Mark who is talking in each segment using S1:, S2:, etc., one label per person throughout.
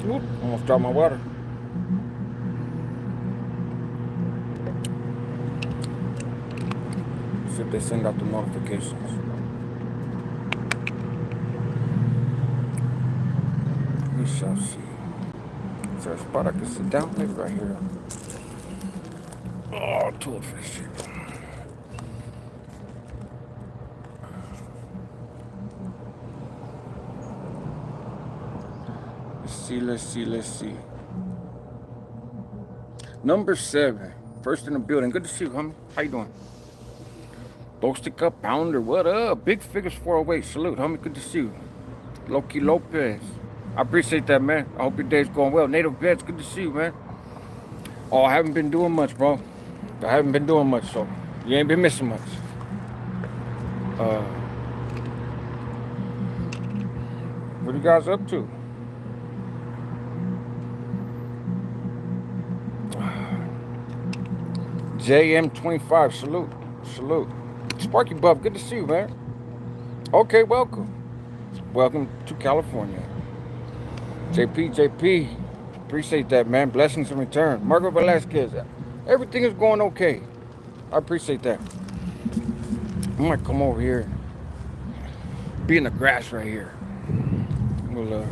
S1: Oop, almost dropped my water. See if they send out the notifications. We shall see. Is there a spot I can sit down? Maybe right here. Oh, too efficient. Let's see. Number 7. First in the building. Good to see you, homie. How you doing? Boastic up, Pounder. What up? Big Figures 408. Salute, homie. Good to see you. Loki Lopez. I appreciate that, man. I hope your day's going well. Native Vets. Good to see you, man. Oh, I haven't been doing much, bro. I haven't been doing much, so you ain't been missing much. Uh, what are you guys up to? JM25, salute. Sparky Buff, good to see you, man. Okay, welcome to California. JP, appreciate that, man. Blessings in return. Margaret Velasquez, everything is going okay. I appreciate that. I might come over here, be in the grass right here. Well,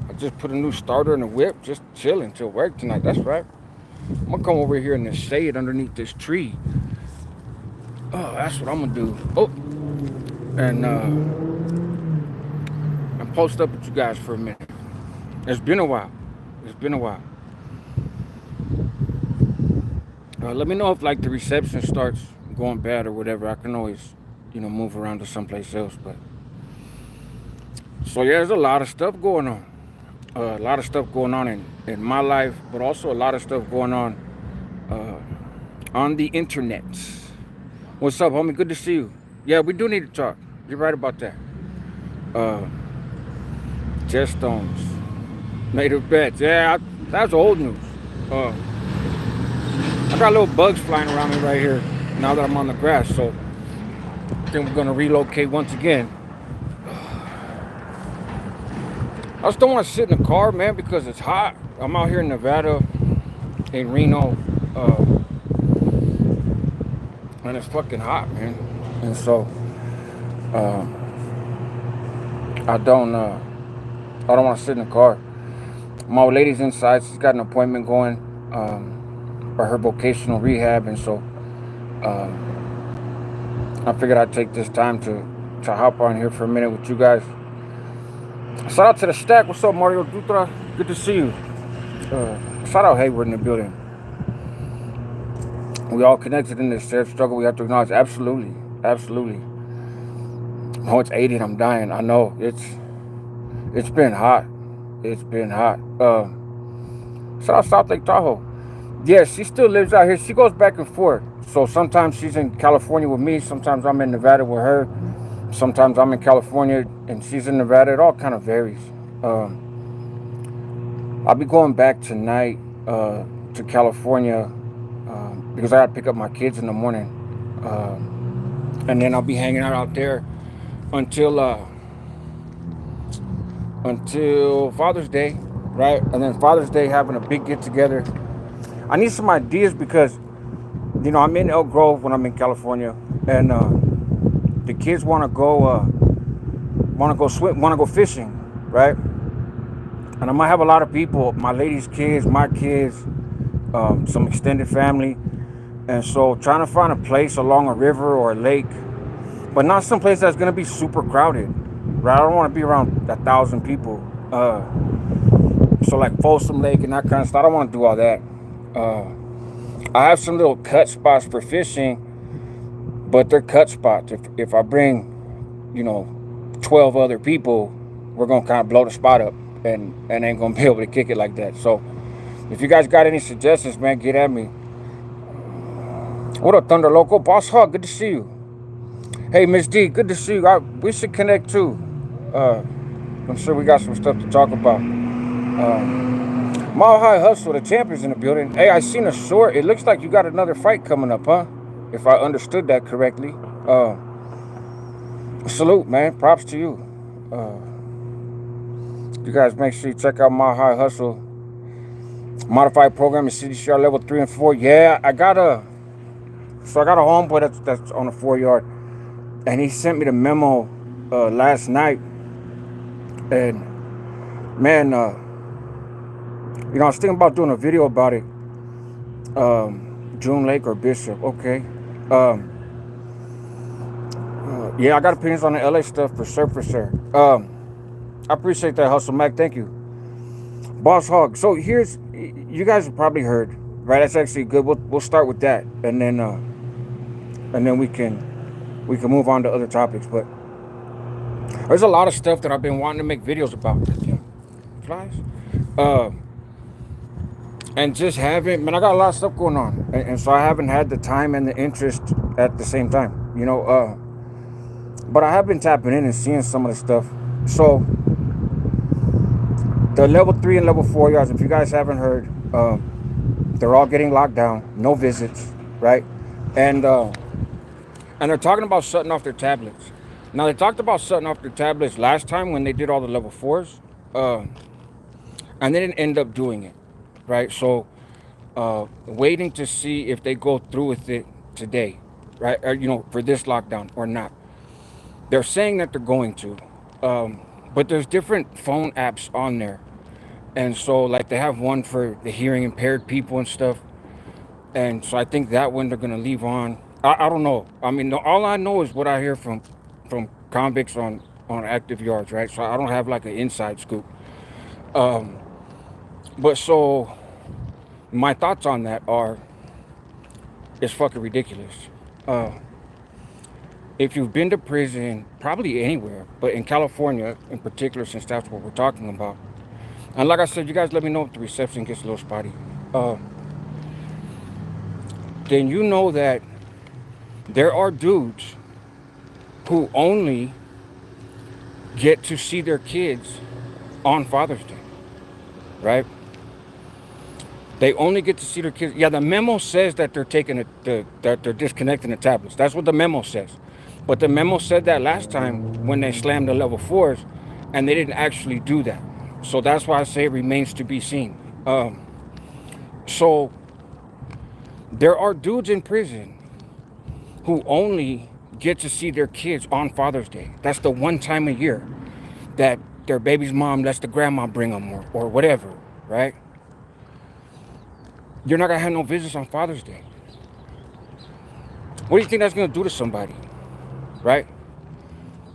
S1: I just put a new starter in the whip, just chilling till work tonight. That's right. I'm gonna come over here in the shade underneath this tree. Oh, that's what I'm gonna do. Oh, and post up with you guys for a minute. It's been a while. Let me know if like the reception starts going bad or whatever. I can always, move around to someplace else. But so yeah, there's a lot of stuff going on. A lot of stuff going on in my life, but also a lot of stuff going on the internet. What's up, homie? Good to see you. Yeah, we do need to talk. You're right about that. Uh, Jess Stones, Native Bets. Yeah, that's old news. Uh, I got little bugs flying around me right here now that I'm on the grass, so I think we're gonna relocate once again. I just don't want to sit in the car, man, because it's hot. I'm out here in Nevada, in Reno, and it's fucking hot, man. And so uh, I don't want to sit in the car. My old lady's inside. She's got an appointment going for her vocational rehab, and so I figured I'd take this time to hop on here for a minute with you guys. Shout out to the stack. What's up, Mario Dutra? Good to see you. Shout out Hayward in the building. We all connected in this shared struggle. We have to acknowledge. Absolutely. Oh, it's 80 and I'm dying. I know. It's been hot. Shout out South Lake Tahoe. Yeah, she still lives out here. She goes back and forth. So sometimes she's in California with me. Sometimes I'm in Nevada with her. Sometimes I'm in California and she's in Nevada. It all kind of varies. I'll be going back tonight to California because I got to pick up my kids in the morning. And then I'll be hanging out there until Father's Day, right? And then Father's Day having a big get together. I need some ideas because, I'm in Elk Grove when I'm in California, and the kids want to go swim, want to go fishing, right? And I might have a lot of people, my lady's kids, my kids, some extended family, and so trying to find a place along a river or a lake, but not some place that's gonna be super crowded, right? I don't want to be around 1,000 people. So like Folsom Lake and that kind of stuff. I don't want to do all that. I have some little cut spots for fishing, but they're cut spots. If I bring, 12 other people, we're gonna kind of blow the spot up and ain't gonna be able to kick it like that. So if you guys got any suggestions, man, get at me. What up, Thunder Loco? Boss Hog, good to see you. Hey, Miss D, good to see you. We should connect too. I'm sure we got some stuff to talk about. Mile High Hustle, the champion's in the building. Hey, I seen a short. It looks like you got another fight coming up, huh? If I understood that correctly. Salute, man. Props to you. You guys make sure you check out my high hustle modified program in CDCR level 3 and 4. Yeah, I got a homeboy that's on a 4 yard, and he sent me the memo last night. And man, I was thinking about doing a video about it. June Lake or Bishop, okay. Yeah, I got opinions on the LA stuff for sure, for sure. I appreciate that, Hustle Mac. Thank you, Boss Hog. So you guys have probably heard, right? That's actually good. We'll start with that, and then we can move on to other topics. But there's a lot of stuff that I've been wanting to make videos about. Yeah. Flies. And just haven't, man, I got a lot of stuff going on. And so I haven't had the time and the interest at the same time, But I have been tapping in and seeing some of the stuff. So the level 3 and level 4 yards, if you guys haven't heard, they're all getting locked down, no visits, right? And they're talking about shutting off their tablets. Now, they talked about shutting off their tablets last time when they did all the level 4s, and they didn't end up doing it, right? So waiting to see if they go through with it today, right? Or, for this lockdown or not. They're saying that they're going to, but there's different phone apps on there. And so, like, they have one for the hearing impaired people and stuff. And so I think that one they're going to leave on. I don't know. I mean, all I know is what I hear from convicts on active yards, right? So I don't have like an inside scoop. But so my thoughts on that are, it's fucking ridiculous. If you've been to prison, probably anywhere, but in California in particular, since that's what we're talking about. And like I said, you guys let me know if the reception gets a little spotty. Then you know that there are dudes who only get to see their kids on Father's Day, right? They only get to see their kids. Yeah, the memo says that they're that they're disconnecting the tablets. That's what the memo says. But the memo said that last time when they slammed the level 4s, and they didn't actually do that. So that's why I say it remains to be seen. So there are dudes in prison who only get to see their kids on Father's Day. That's the one time a year that their baby's mom lets the grandma bring them or whatever, right? You're not going to have no visits on Father's Day. What do you think that's going to do to somebody, right?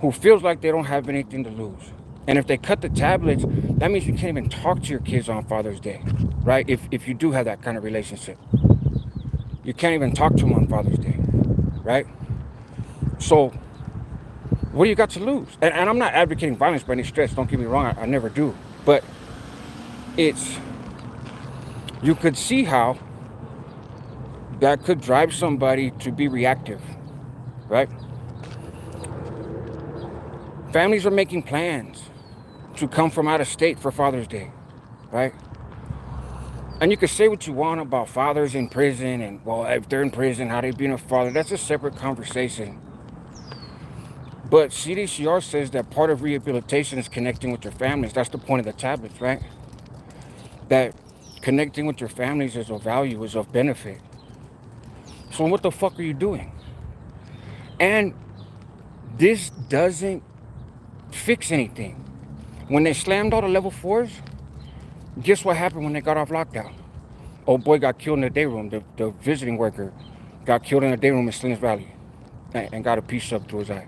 S1: Who feels like they don't have anything to lose. And if they cut the tablets, that means you can't even talk to your kids on Father's Day, right? If you do have that kind of relationship. You can't even talk to them on Father's Day, right? So what do you got to lose? And I'm not advocating violence by any stretch. Don't get me wrong. I never do. But you could see how that could drive somebody to be reactive, right? Families are making plans to come from out of state for Father's Day, right? And you can say what you want about fathers in prison and, well, if they're in prison, how they being a father. That's a separate conversation. But CDCR says that part of rehabilitation is connecting with your families. That's the point of the tablets, right? That connecting with your families is of value, is of benefit. So what the fuck are you doing? And this doesn't fix anything. When they slammed all the level 4s, guess what happened when they got off lockdown? Old boy got killed in the day room. The visiting worker got killed in the day room in Salinas Valley and got a piece shoved through his eye,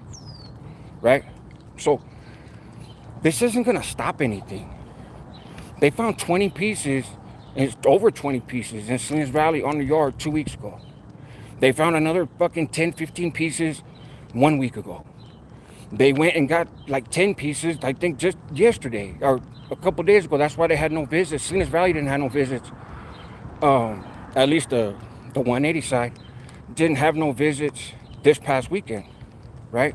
S1: right? So this isn't going to stop anything. They found 20 pieces, it's over 20 pieces in Salinas Valley on the yard 2 weeks ago. They found another fucking 10, 15 pieces 1 week ago. They went and got like 10 pieces, I think just yesterday or a couple days ago. That's why they had no visits. Salinas Valley didn't have no visits. At least the 180 side didn't have no visits this past weekend, right?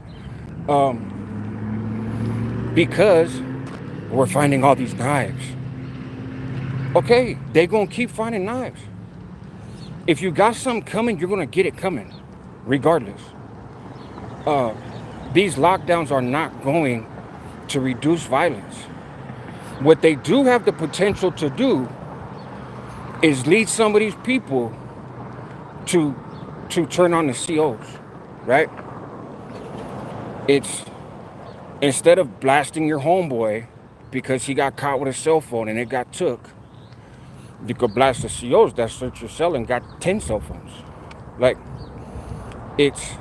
S1: Because we're finding all these knives. Okay, they're going to keep finding knives. If you got something coming, you're going to get it coming, regardless. These lockdowns are not going to reduce violence. What they do have the potential to do is lead some of these people to turn on the COs, right? It's instead of blasting your homeboy because he got caught with a cell phone and it got took, you could blast the COs that searched your cell and got 10 cell phones. Like, it's,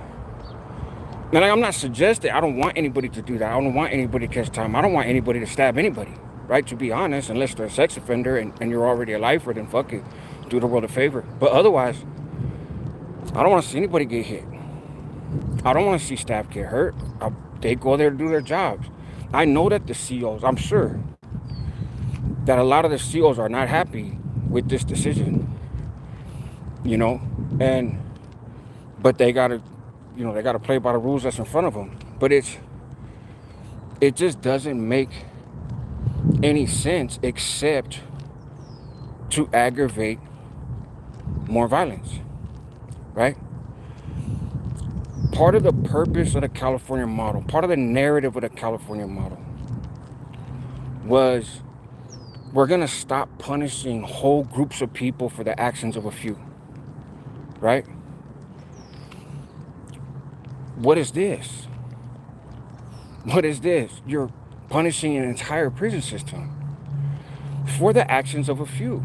S1: and I'm not suggesting, I don't want anybody to do that. I don't want anybody to catch time. I don't want anybody to stab anybody, right? To be honest, unless they're a sex offender and you're already a lifer, then fuck it, do the world a favor. But otherwise, I don't want to see anybody get hit. I don't want to see staff get hurt. They go there to do their jobs. I know that the COs, I'm sure that a lot of the COs are not happy with this decision, you know, but they gotta, they gotta play by the rules that's in front of them. But it just doesn't make any sense except to aggravate more violence, right? Part of the purpose of the California model, part of the narrative of the California model was we're going to stop punishing whole groups of people for the actions of a few, right? What is this? What is this? You're punishing an entire prison system for the actions of a few.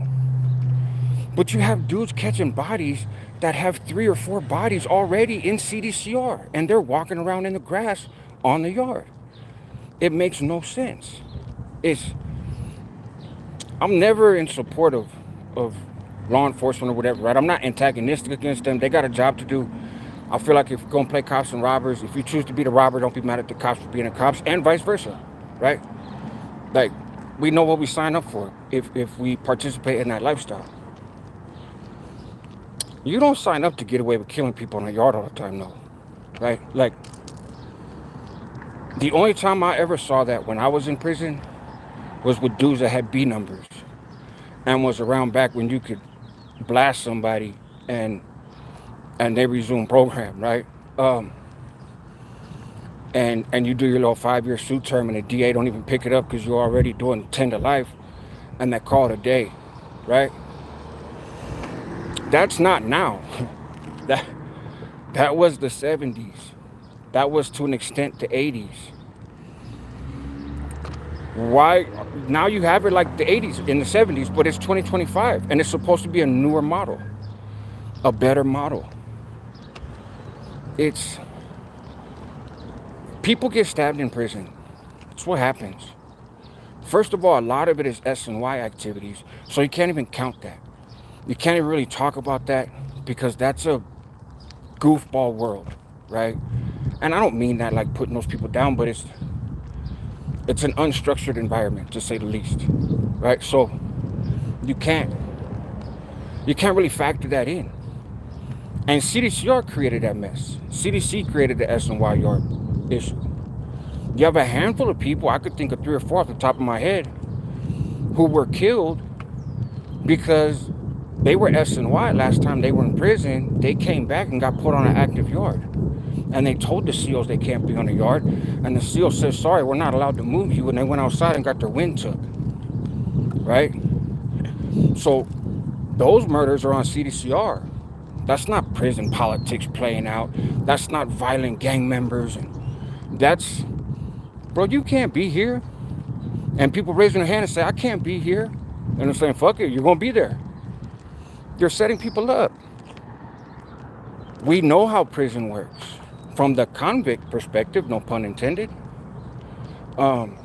S1: But you have dudes catching bodies that have 3 or 4 bodies already in CDCR, and they're walking around in the grass on the yard. It makes no sense. I'm never in support of law enforcement or whatever, right? I'm not antagonistic against them. They got a job to do. I feel like if you're gonna play cops and robbers, if you choose to be the robber, don't be mad at the cops for being the cops, and vice versa, right? Like, we know what we sign up for if we participate in that lifestyle. You don't sign up to get away with killing people in the yard all the time, though, right? Like, the only time I ever saw that when I was in prison was with dudes that had B numbers and was around back when you could blast somebody and they resume program, right? And you do your little 5-year suit term and the DA don't even pick it up because you're already doing 10 to life and they call it a day, right? That's not now. That was the 70s. That was to an extent the 80s. Why now you have it like the 80s in the 70s, but it's 2025 and it's supposed to be a newer model, a better model. It's people get stabbed in prison. That's what happens. First of all, a lot of it is S&Y activities, so you can't even count that. You can't even really talk about that because that's a goofball world, right? And I don't mean that like putting those people down, but it's an unstructured environment, to say the least, right? So you can't really factor that in. And CDCR created that mess. CDC created the S&Y yard issue. You have a handful of people, I could think of 3 or 4 off the top of my head, who were killed because they were S&Y last time they were in prison. They came back and got put on an active yard. And they told the SEALs they can't be on the yard. And the SEALs said, sorry, we're not allowed to move you. And they went outside and got their wind took. Right? So those murders are on CDCR. That's not prison politics playing out. That's not violent gang members. And that's, bro, you can't be here. And people raising their hand and say, I can't be here. And they're saying, fuck it, you're going to be there. You're setting people up. We know how prison works. From the convict perspective, no pun intended. And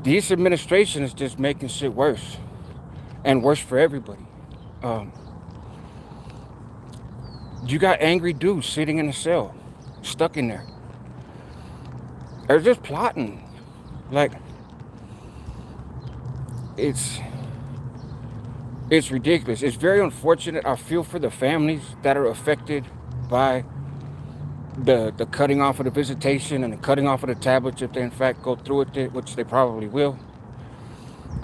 S1: this administration is just making shit worse. And worse for everybody. You got angry dudes sitting in a cell, stuck in there. They're just plotting. Like, it's ridiculous. It's very unfortunate. I feel for the families that are affected by the cutting off of the visitation and the cutting off of the tablets if they in fact go through with it, which they probably will.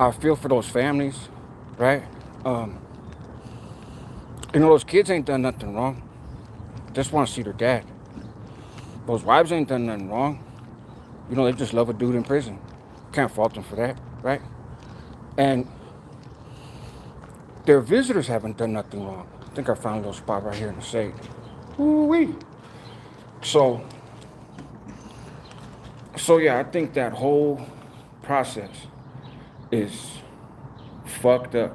S1: I feel for those families, right? Those kids ain't done nothing wrong. Just want to see their dad. Those wives ain't done nothing wrong. They just love a dude in prison. can't fault them for that, right? And their visitors haven't done nothing wrong. I think I found a little spot right here in the shade. Ooh-wee. So yeah, I think that whole process is fucked up.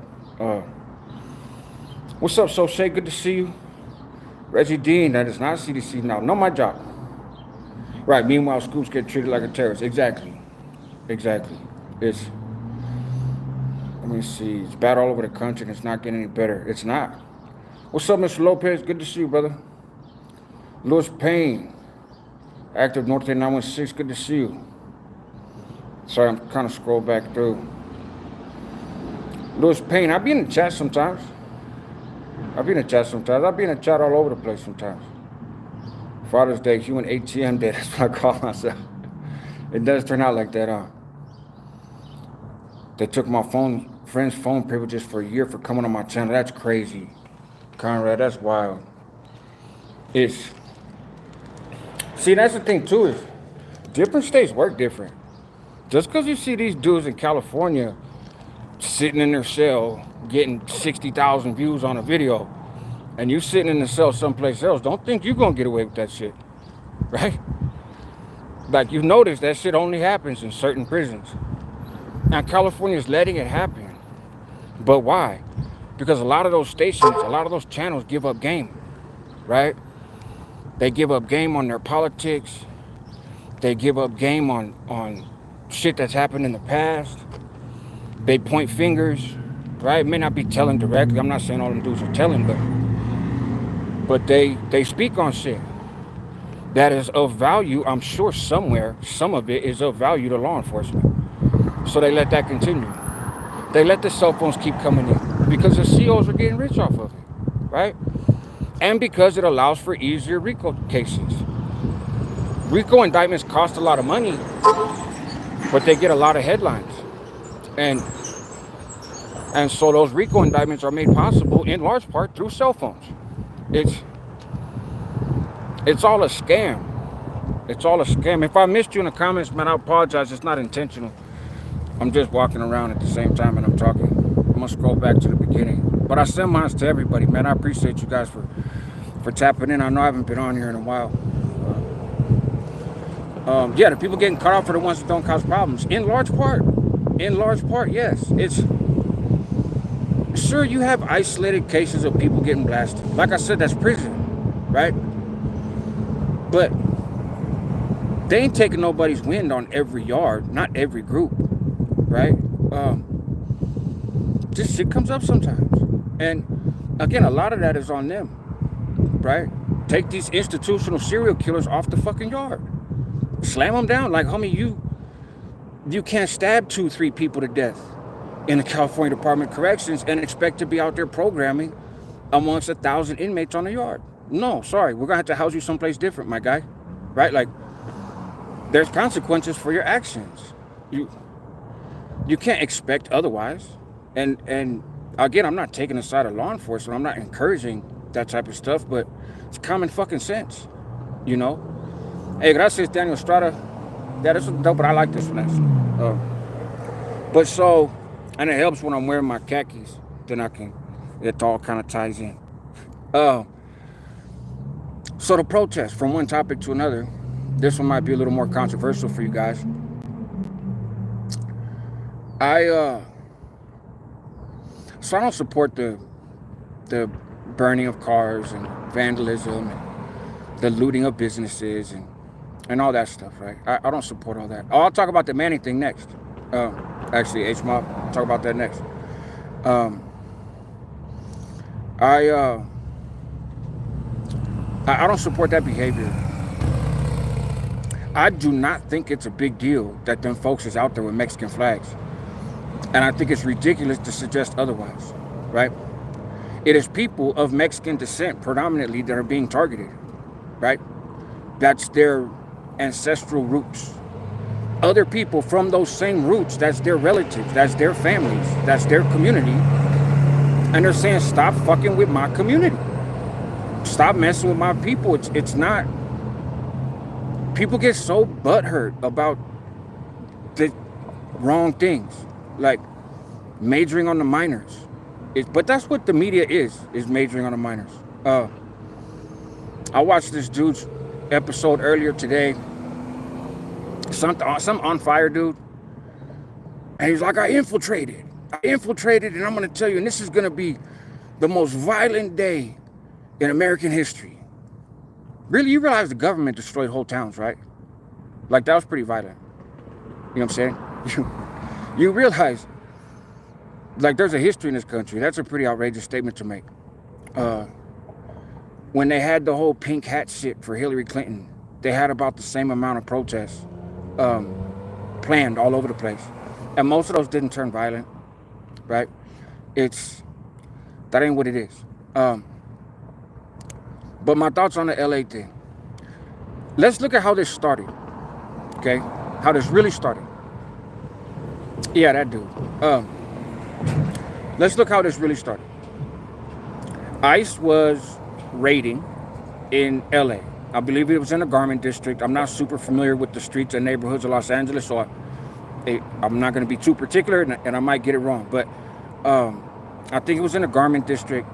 S1: What's up, So Shay? Good to see you. Reggie Dean, that is not CDC now. Know my job. Right, meanwhile, Scoops get treated like a terrorist. Exactly. It's, let me see, it's bad all over the country and it's not getting any better. It's not. What's up, Mr. Lopez? Good to see you, brother. Louis Payne, active North 916, good to see you. Sorry, I'm kind of scroll back through. Louis Payne, I be in the chat sometimes. I be in the chat all over the place sometimes. Father's Day, human ATM Day, that's what I call myself. It does turn out like that, huh? They took my friend's phone privileges for a year for coming on my channel. That's crazy. Conrad, that's wild. See, that's the thing too, is different states work different. Just because you see these dudes in California sitting in their cell getting 60,000 views on a video, and you sitting in the cell someplace else, don't think you're gonna get away with that shit, right? Like, you notice that shit only happens in certain prisons. Now, California's letting it happen. But why? Because a lot of those stations, a lot of those channels give up game, right? They give up game on their politics. They give up game on shit that's happened in the past. They point fingers, right? May not be telling directly. I'm not saying all them dudes are telling, but they speak on shit that is of value. I'm sure somewhere, some of it is of value to law enforcement. So they let that continue. They let the cell phones keep coming in because the COs are getting rich off of it, right? And because it allows for easier RICO cases. RICO indictments cost a lot of money, but they get a lot of headlines. And so those RICO indictments are made possible in large part through cell phones. It's all a scam. It's all a scam. If I missed you in the comments, man, I apologize. It's not intentional. I'm just walking around at the same time and I'm talking. I'm gonna scroll back to the beginning. But I send mine to everybody, man. I appreciate you guys for tapping in. I know I haven't been on here in a while. Yeah, the people getting cut off are the ones that don't cause problems. In large part, yes. It's sure you have isolated cases of people getting blasted. Like I said, that's prison, right? But they ain't taking nobody's wind on every yard, not every group, right? This shit comes up sometimes. And again, a lot of that is on them, right? Take these institutional serial killers off the fucking yard. Slam them down. Like, homie, you can't stab 2-3 people to death in the California Department of Corrections and expect to be out there programming amongst 1,000 inmates on the yard. No, sorry, we're gonna have to house you someplace different, my guy, right? Like, there's consequences for your actions. You can't expect otherwise. And again, I'm not taking the side of law enforcement. I'm not encouraging that type of stuff, but it's common fucking sense, you know? Hey, gracias, Daniel Estrada. Yeah, this is dope, but I like this one. But so, and it helps when I'm wearing my khakis. Then it all kind of ties in. So the protest, from one topic to another, this one might be a little more controversial for you guys. So I don't support the burning of cars and vandalism and the looting of businesses and all that stuff, right? I don't support all that. I'll talk about the Manning thing next. Actually, H-Mob, I'll talk about that next. I don't support that behavior. I do not think it's a big deal that them folks is out there with Mexican flags. And I think it's ridiculous to suggest otherwise, right? It is people of Mexican descent predominantly that are being targeted, right? That's their ancestral roots. Other people from those same roots, that's their relatives, that's their families, that's their community. And they're saying, stop fucking with my community. Stop messing with my people. It's not. People get so butthurt about wrong things, like majoring on the minors. But that's what the media is majoring on the minors. I watched this dude's episode earlier today. Some on fire dude, and he's like, I infiltrated, and I'm gonna tell you, and this is gonna be the most violent day in American history. Really, you realize the government destroyed whole towns, right? Like, that was pretty violent. You know what I'm saying? You realize, like, there's a history in this country. That's a pretty outrageous statement to make. When they had the whole pink hat shit for Hillary Clinton, they had about the same amount of protests planned all over the place. And most of those didn't turn violent, right? That ain't what it is. But my thoughts on the LA thing. Let's look at how this started, okay? How this really started. Yeah, that dude. Let's look how this really started. ICE was raiding in LA. I believe it was in the garment district. I'm not super familiar with the streets and neighborhoods of Los Angeles, so I'm not going to be too particular, and I might get it wrong. But I think it was in the garment district.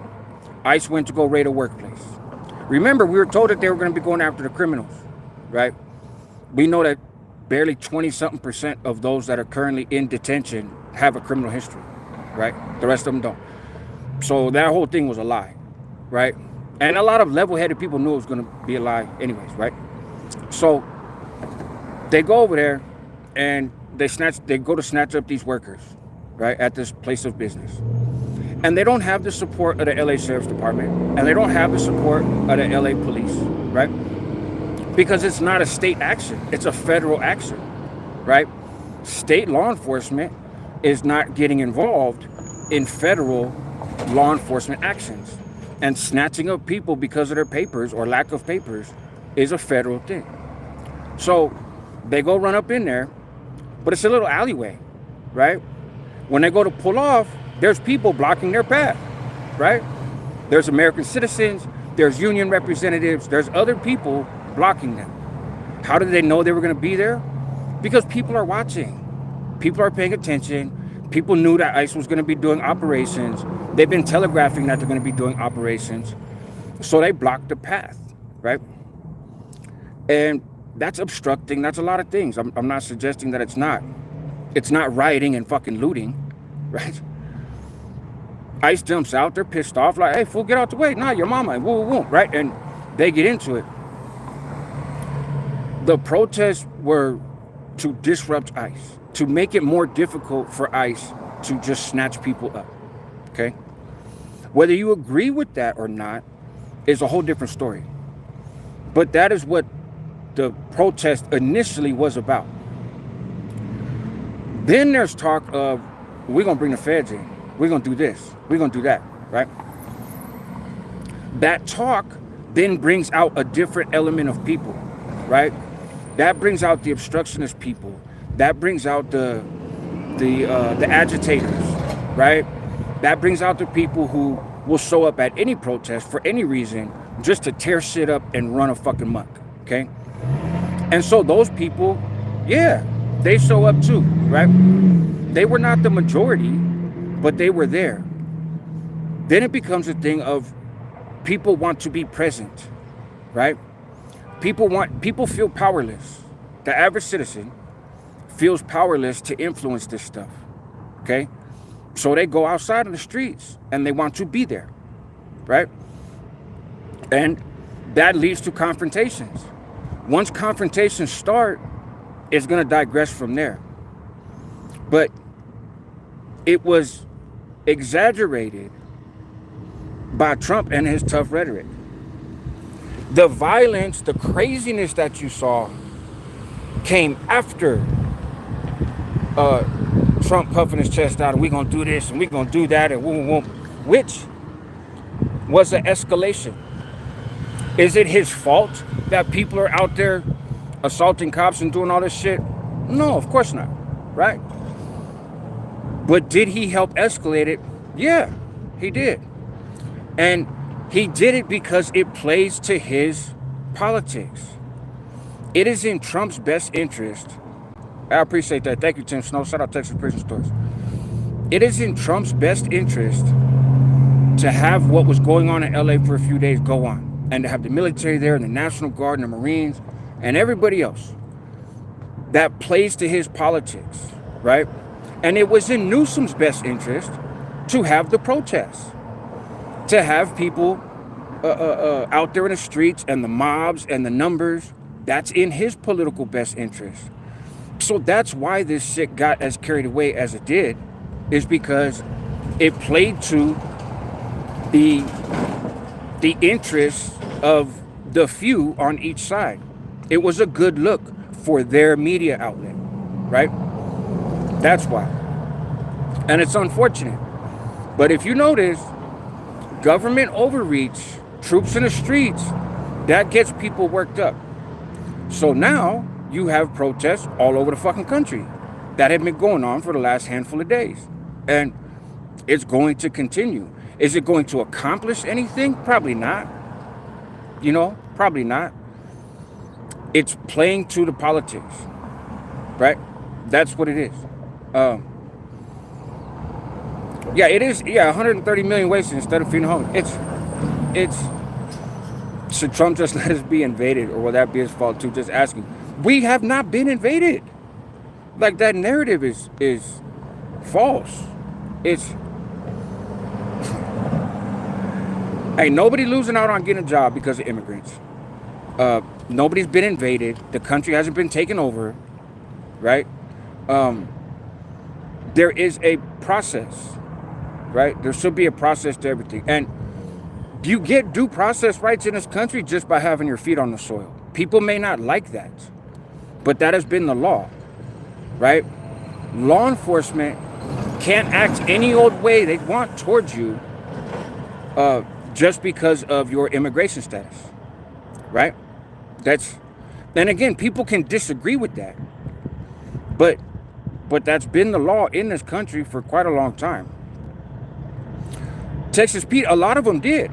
S1: ICE went to go raid a workplace. Remember, we were told that they were going to be going after the criminals, right? We know that barely 20-something% of those that are currently in detention have a criminal history, right? The rest of them don't. So that whole thing was a lie, right? And a lot of level-headed people knew it was going to be a lie anyways, right? So they go over there and they go to snatch up these workers, right, at this place of business. And they don't have the support of the LA Sheriff's Department, and they don't have the support of the LA police, right? Because it's not a state action, it's a federal action, right? State law enforcement is not getting involved in federal law enforcement actions. And snatching up people because of their papers or lack of papers is a federal thing. So they go run up in there, but it's a little alleyway, right? When they go to pull off, there's people blocking their path, right? There's American citizens, there's union representatives, there's other people blocking them. How did they know they were going to be there? Because people are watching. People are paying attention. People knew that ICE was going to be doing operations. They've been telegraphing that they're going to be doing operations. So they blocked the path, right? And that's obstructing. That's a lot of things. I'm not suggesting that it's not. It's not rioting and fucking looting, right? ICE jumps out. They're pissed off. Like, hey, fool, get out the way. Nah, your mama. Woo, woo, woo, right? And they get into it. The protests were to disrupt ICE, to make it more difficult for ICE to just snatch people up, okay? Whether you agree with that or not is a whole different story. But that is what the protest initially was about. Then there's talk of, we're going to bring the feds in. We're going to do this. We're going to do that, right? That talk then brings out a different element of people, right? That brings out the obstructionist people. That brings out the agitators, right? That brings out the people who will show up at any protest for any reason just to tear shit up and run a fucking muck, okay? And so those people, yeah, they show up too, right? They were not the majority, but they were there. Then it becomes a thing of people want to be present, right? People feel powerless. The average citizen feels powerless to influence this stuff, okay? So they go outside in the streets and they want to be there, right? And that leads to confrontations. Once confrontations start, it's going to digress from there. But it was exaggerated by Trump and his tough rhetoric. The violence, the craziness that you saw came after Trump puffing his chest out and we're going to do this and we're going to do that and whoom, which was an escalation. Is it his fault that people are out there assaulting cops and doing all this shit? No, of course not, right? But did he help escalate it? Yeah, he did. And he did it because it plays to his politics. It is in Trump's best interest I appreciate that. Thank you, Tim Snow. Shout out Texas Prison Stories. It is in Trump's best interest to have what was going on in LA for a few days go on, and to have the military there and the National Guard and the Marines and everybody else that plays to his politics, right? And it was in Newsom's best interest to have the protests, to have people out there in the streets and the mobs and the numbers. That's in his political best interest. So that's why this shit got as carried away as it did, is because it played to the interests of the few on each side. It was a good look for their media outlet, right? That's why. And it's unfortunate. But if you notice, government overreach, troops in the streets, that gets people worked up. So now you have protests all over the fucking country that have been going on for the last handful of days. And it's going to continue. Is it going to accomplish anything? Probably not. You know, probably not. It's playing to the politics, right? That's what it is. Yeah, it is. Yeah, 130 million wasted instead of feeding home. It's. Should Trump just let us be invaded, or will that be his fault too? Just asking. We have not been invaded. Like, that narrative is false. It's. Ain't nobody losing out on getting a job because of immigrants. Nobody's been invaded. The country hasn't been taken over, right? There is a process, right? There should be a process to everything. And you get due process rights in this country just by having your feet on the soil. People may not like that, but that has been the law, right? Law enforcement can't act any old way they want towards you just because of your immigration status, right? And again, people can disagree with that, but that's been the law in this country for quite a long time. Texas Pete, a lot of them did.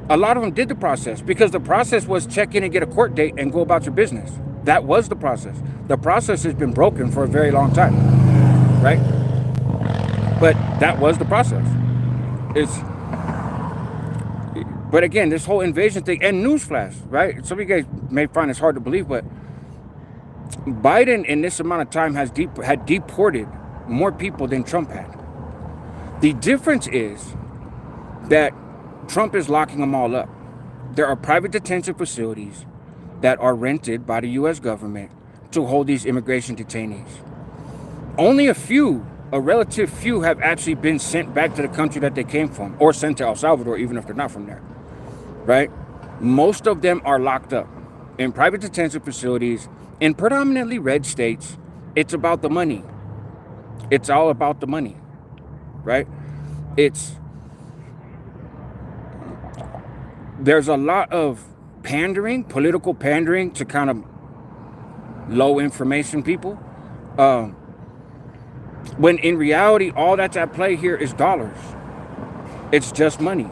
S1: A lot of them did the process, because the process was check in and get a court date and go about your business. That was the process. The process has been broken for a very long time, right? But that was the process. But again, this whole invasion thing, and newsflash, right? Some of you guys may find this hard to believe, but Biden in this amount of time had deported more people than Trump had. The difference is that Trump is locking them all up. There are private detention facilities that are rented by the U.S. government to hold these immigration detainees. Only a relative few, have actually been sent back to the country that they came from, or sent to El Salvador, even if they're not from there, right? Most of them are locked up in private detention facilities in predominantly red states. It's about the money. It's all about the money, right? There's a lot of pandering, political pandering to kind of low information people. When in reality, all that's at play here is dollars. It's just money.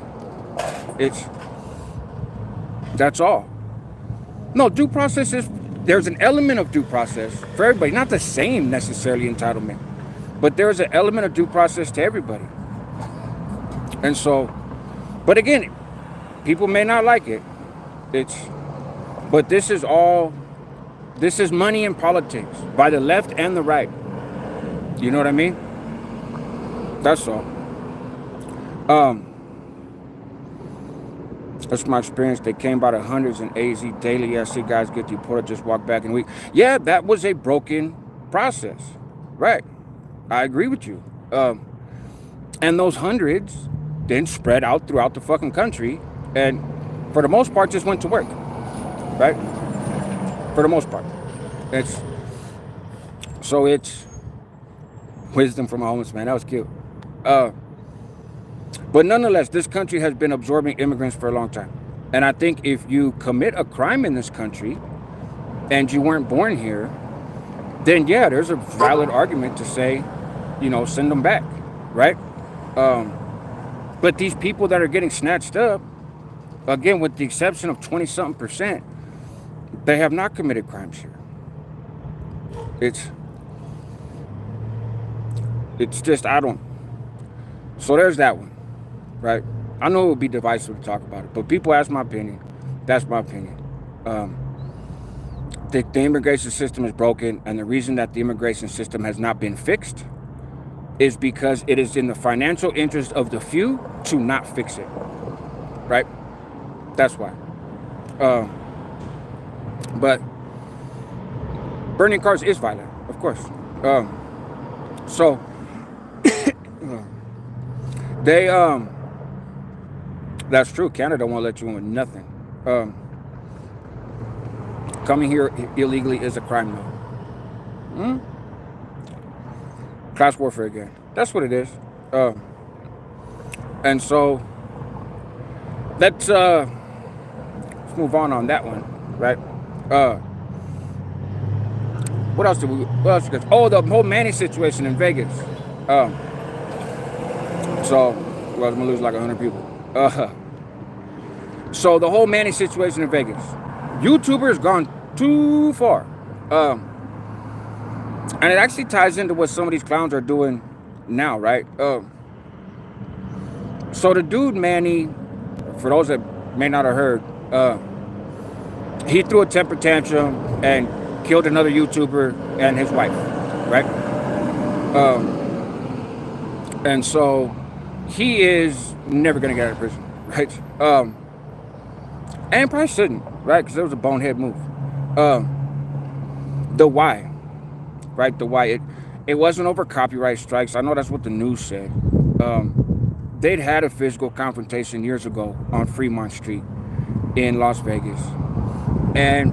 S1: That's all. No, due process there's an element of due process for everybody. Not the same necessarily entitlement, but there's an element of due process to everybody. And so, but again, people may not like it. But this is money in politics by the left and the right. You know what I mean? That's all. That's my experience. They came by the hundreds in AZ daily. I see guys get deported, just walk back in a week. Yeah, that was a broken process. Right. I agree with you. And those hundreds then spread out throughout the fucking country, and for the most part just went to work. Right? For the most part. It's wisdom from a homeless man. That was cute. But nonetheless, this country has been absorbing immigrants for a long time. And I think if you commit a crime in this country and you weren't born here, then yeah, there's a valid argument to say, send them back, right? But these people that are getting snatched up, again, with the exception of 20-something%, they have not committed crimes here. It's just, I don't. So there's that one, right? I know it would be divisive to talk about it, but people ask my opinion. That's my opinion. Um, the immigration system is broken, and the reason that the immigration system has not been fixed is because it is in the financial interest of the few to not fix it, right? That's why. Um, but burning cars is violent, of course. So they that's true. Canada won't let you in with nothing. Coming here illegally is a crime now. Class warfare again. That's what it is. And so let's move on that one, right? What else did we? What else? Oh, the whole Manny situation in Vegas. So, well, I'm gonna lose like 100 people. So the whole Manny situation in Vegas, YouTubers gone too far, and it actually ties into what some of these clowns are doing now, right? So the dude Manny, for those that may not have heard, he threw a temper tantrum and killed another YouTuber and his wife, right? And so he is never gonna get out of prison, right? And probably shouldn't, right? Because it was a bonehead move. The why, right? The why. It wasn't over copyright strikes. I know that's what the news said. They'd had a physical confrontation years ago on Fremont Street in Las Vegas, and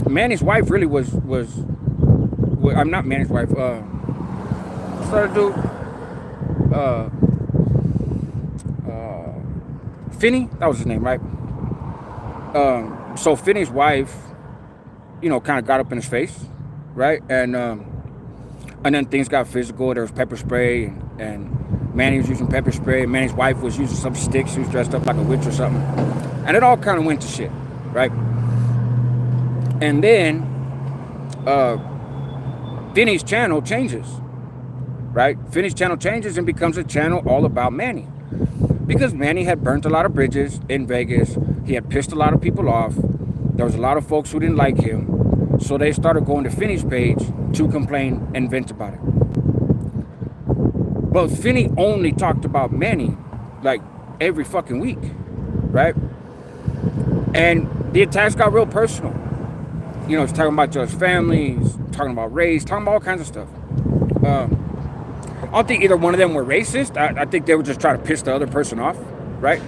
S1: Manny's wife really was I'm not Manny's wife. What's that dude? Finney, that was his name, right? So Finney's wife, kind of got up in his face, right? And then things got physical. There was pepper spray, and Manny was using pepper spray. And Manny's wife was using some sticks. She was dressed up like a witch or something, and it all kind of went to shit, right? And then Finney's channel changes, right? Finney's channel changes and becomes a channel all about Manny. Because Manny had burnt a lot of bridges in Vegas. He had pissed a lot of people off. There was a lot of folks who didn't like him. So they started going to Finney's page to complain and vent about it. But Finney only talked about Manny like every fucking week, right? And the attacks got real personal. He's talking about Judge's family, he's talking about race, talking about all kinds of stuff. I don't think either one of them were racist. I think they were just trying to piss the other person off, right?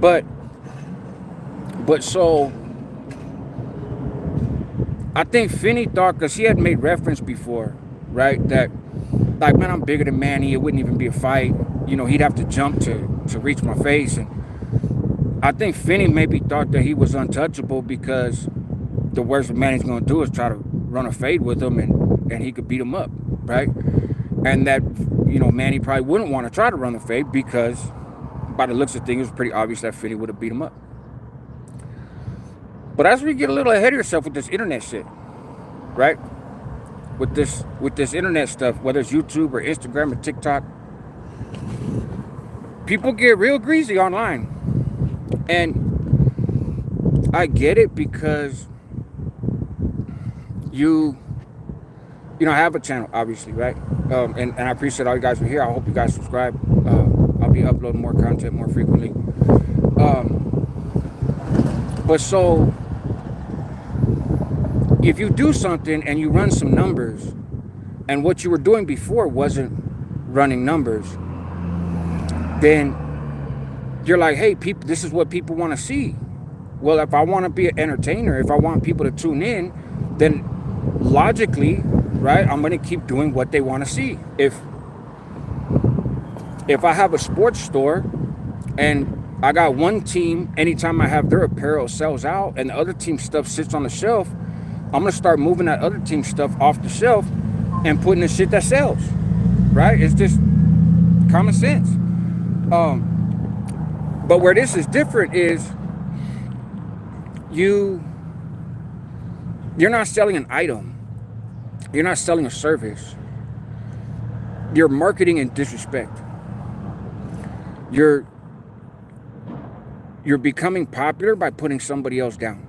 S1: But so I think Finney thought, because he had made reference before, right, that like, man, I'm bigger than Manny. It wouldn't even be a fight. He'd have to jump to reach my face. And I think Finney maybe thought that he was untouchable because the worst what Manny's going to do is try to run a fade with him and he could beat him up, right? And that, Manny probably wouldn't want to try to run the fade because by the looks of things, it was pretty obvious that Finney would have beat him up. But as we get a little ahead of yourself with this internet shit, right? With this internet stuff, whether it's YouTube or Instagram or TikTok, people get real greasy online. And I get it because you have a channel, obviously, right? And I appreciate all you guys who are here. I hope you guys subscribe. I'll be uploading more content more frequently. But so, if you do something and you run some numbers, and what you were doing before wasn't running numbers, then you're like, hey, people, this is what people want to see. Well, if I want to be an entertainer, if I want people to tune in, then logically, right, I'm going to keep doing what they want to see. If I have a sports store and I got one team, anytime I have their apparel sells out and the other team's stuff sits on the shelf, I'm going to start moving that other team's stuff off the shelf and putting the shit that sells, right? It's just common sense. But where this is different is you're not selling an item. You're not selling a service. You're marketing in disrespect. You're becoming popular by putting somebody else down.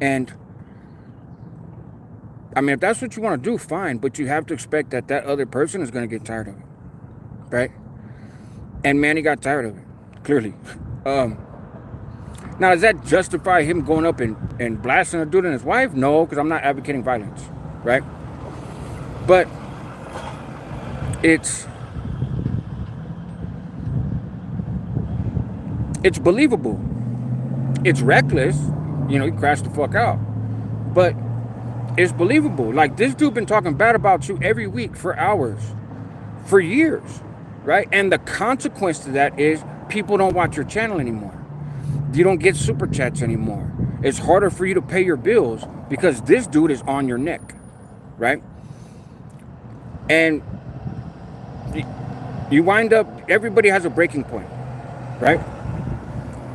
S1: And I mean, if that's what you want to do, fine, but you have to expect that that other person is going to get tired of it, right? And Manny got tired of it, clearly. Now, does that justify him going up and blasting a dude and his wife? No, because I'm not advocating violence, right? But it's believable. It's reckless. You know, he crashed the fuck out. But it's believable. Like, this dude been talking bad about you every week for hours, for years, right? And the consequence to that is people don't watch your channel anymore. You don't get super chats anymore. It's harder for you to pay your bills because this dude is on your neck, right? And you wind up, everybody has a breaking point, right?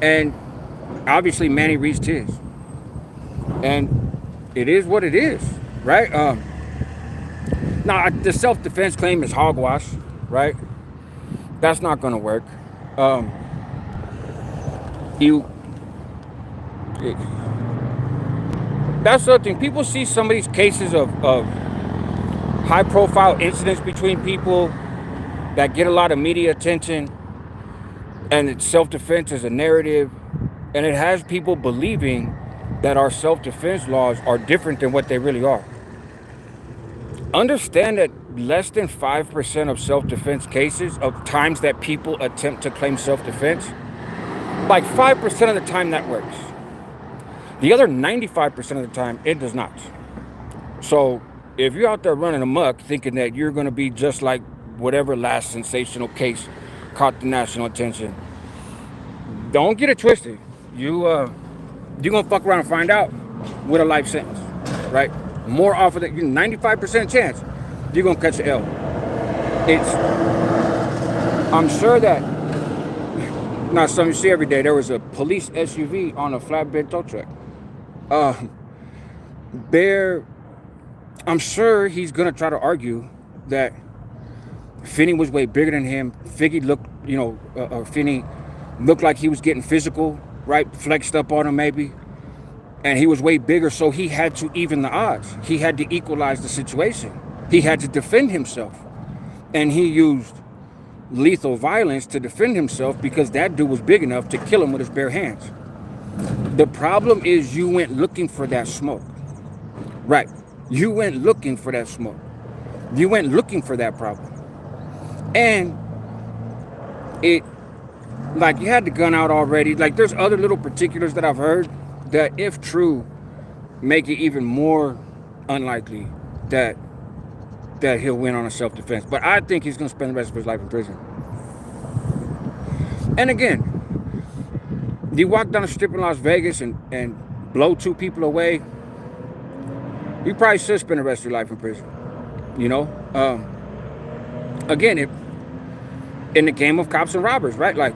S1: And obviously Manny reached his. And it is what it is, right? Now, the self-defense claim is hogwash, right? That's not going to work. That's the thing. People see some of these cases of high-profile incidents between people that get a lot of media attention, and it's self-defense as a narrative, and it has people believing that our self-defense laws are different than what they really are. Understand that less than 5% of self-defense cases, of times that people attempt to claim self-defense, like 5% of the time that works. The other 95% of the time, it does not. So if you're out there running amok thinking that you're going to be just like whatever last sensational case caught the national attention, don't get it twisted. You're going to fuck around and find out with a life sentence, right? More often than 95% chance you're going to catch an L. I'm sure that, not something you see every day. There was a police SUV on a flatbed tow truck. I'm sure he's going to try to argue that Finney was way bigger than him. Finney looked like he was getting physical, right? Flexed up on him maybe. And he was way bigger, so he had to even the odds. He had to equalize the situation. He had to defend himself. And he used lethal violence to defend himself because that dude was big enough to kill him with his bare hands. The problem is you went looking for that smoke. Right. You went looking for that smoke. You went looking for that problem. And you had the gun out already. Like, there's other little particulars that I've heard that, if true, make it even more unlikely that he'll win on a self-defense. But I think he's going to spend the rest of his life in prison. And again, you walk down the strip in Las Vegas and blow 2 people away, you probably should spend the rest of your life in prison. You know? Again, in the game of cops and robbers, right? Like,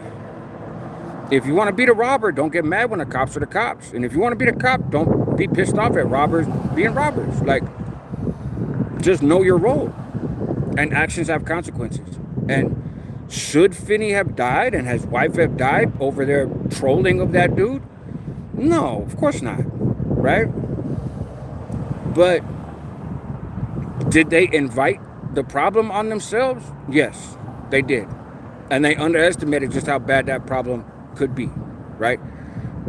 S1: if you want to be the robber, don't get mad when the cops are the cops. And if you want to be the cop, don't be pissed off at robbers being robbers. Like, just know your role. And actions have consequences. And should Finney have died and his wife have died over their trolling of that dude? No, of course not. Right? But did they invite the problem on themselves? Yes, they did. And they underestimated just how bad that problem could be, right?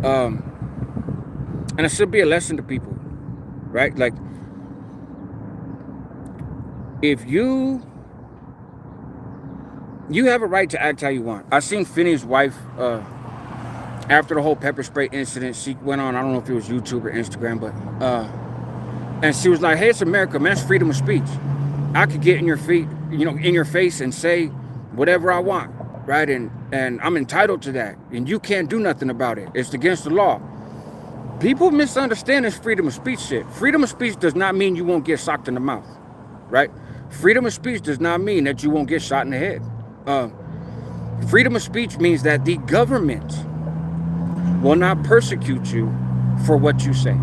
S1: And it should be a lesson to people, right? Like, if you have a right to act how you want. I seen Finney's wife, after the whole pepper spray incident, she went on, I don't know if it was YouTube or Instagram, but, and she was like, hey, it's America, man, it's freedom of speech. I could get in your face and say whatever I want, right? And I'm entitled to that. And you can't do nothing about it. It's against the law. People misunderstand this freedom of speech shit. Freedom of speech does not mean you won't get socked in the mouth, right? Freedom of speech does not mean that you won't get shot in the head. Freedom of speech means that the government will not persecute you for what you say.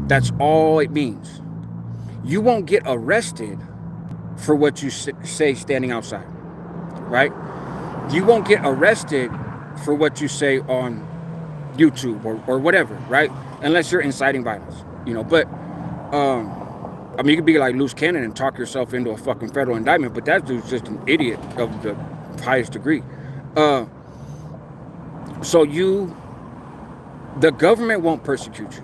S1: That's all it means. You won't get arrested for what you say standing outside, right? You won't get arrested for what you say on YouTube or whatever, right? Unless you're inciting violence, But, I mean, you could be like loose cannon and talk yourself into a fucking federal indictment, but that dude's just an idiot of the highest degree. So the government won't persecute you,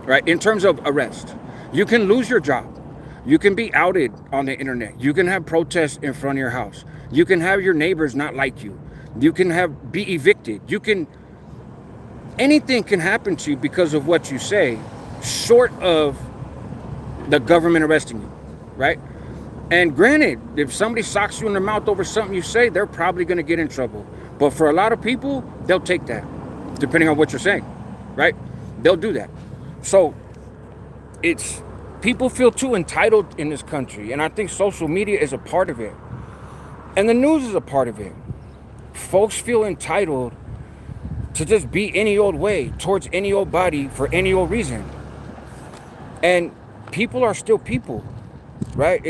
S1: right? In terms of arrest, you can lose your job. You can be outed on the internet. You can have protests in front of your house. You can have your neighbors not like you. You can be evicted. Anything can happen to you because of what you say, short of the government arresting you, right? And granted, if somebody socks you in the mouth over something you say, they're probably going to get in trouble. But for a lot of people, they'll take that, depending on what you're saying, right? They'll do that. So people feel too entitled in this country, and I think social media is a part of it. And the news is a part of it. Folks feel entitled to just be any old way towards any old body for any old reason. And people are still people, right?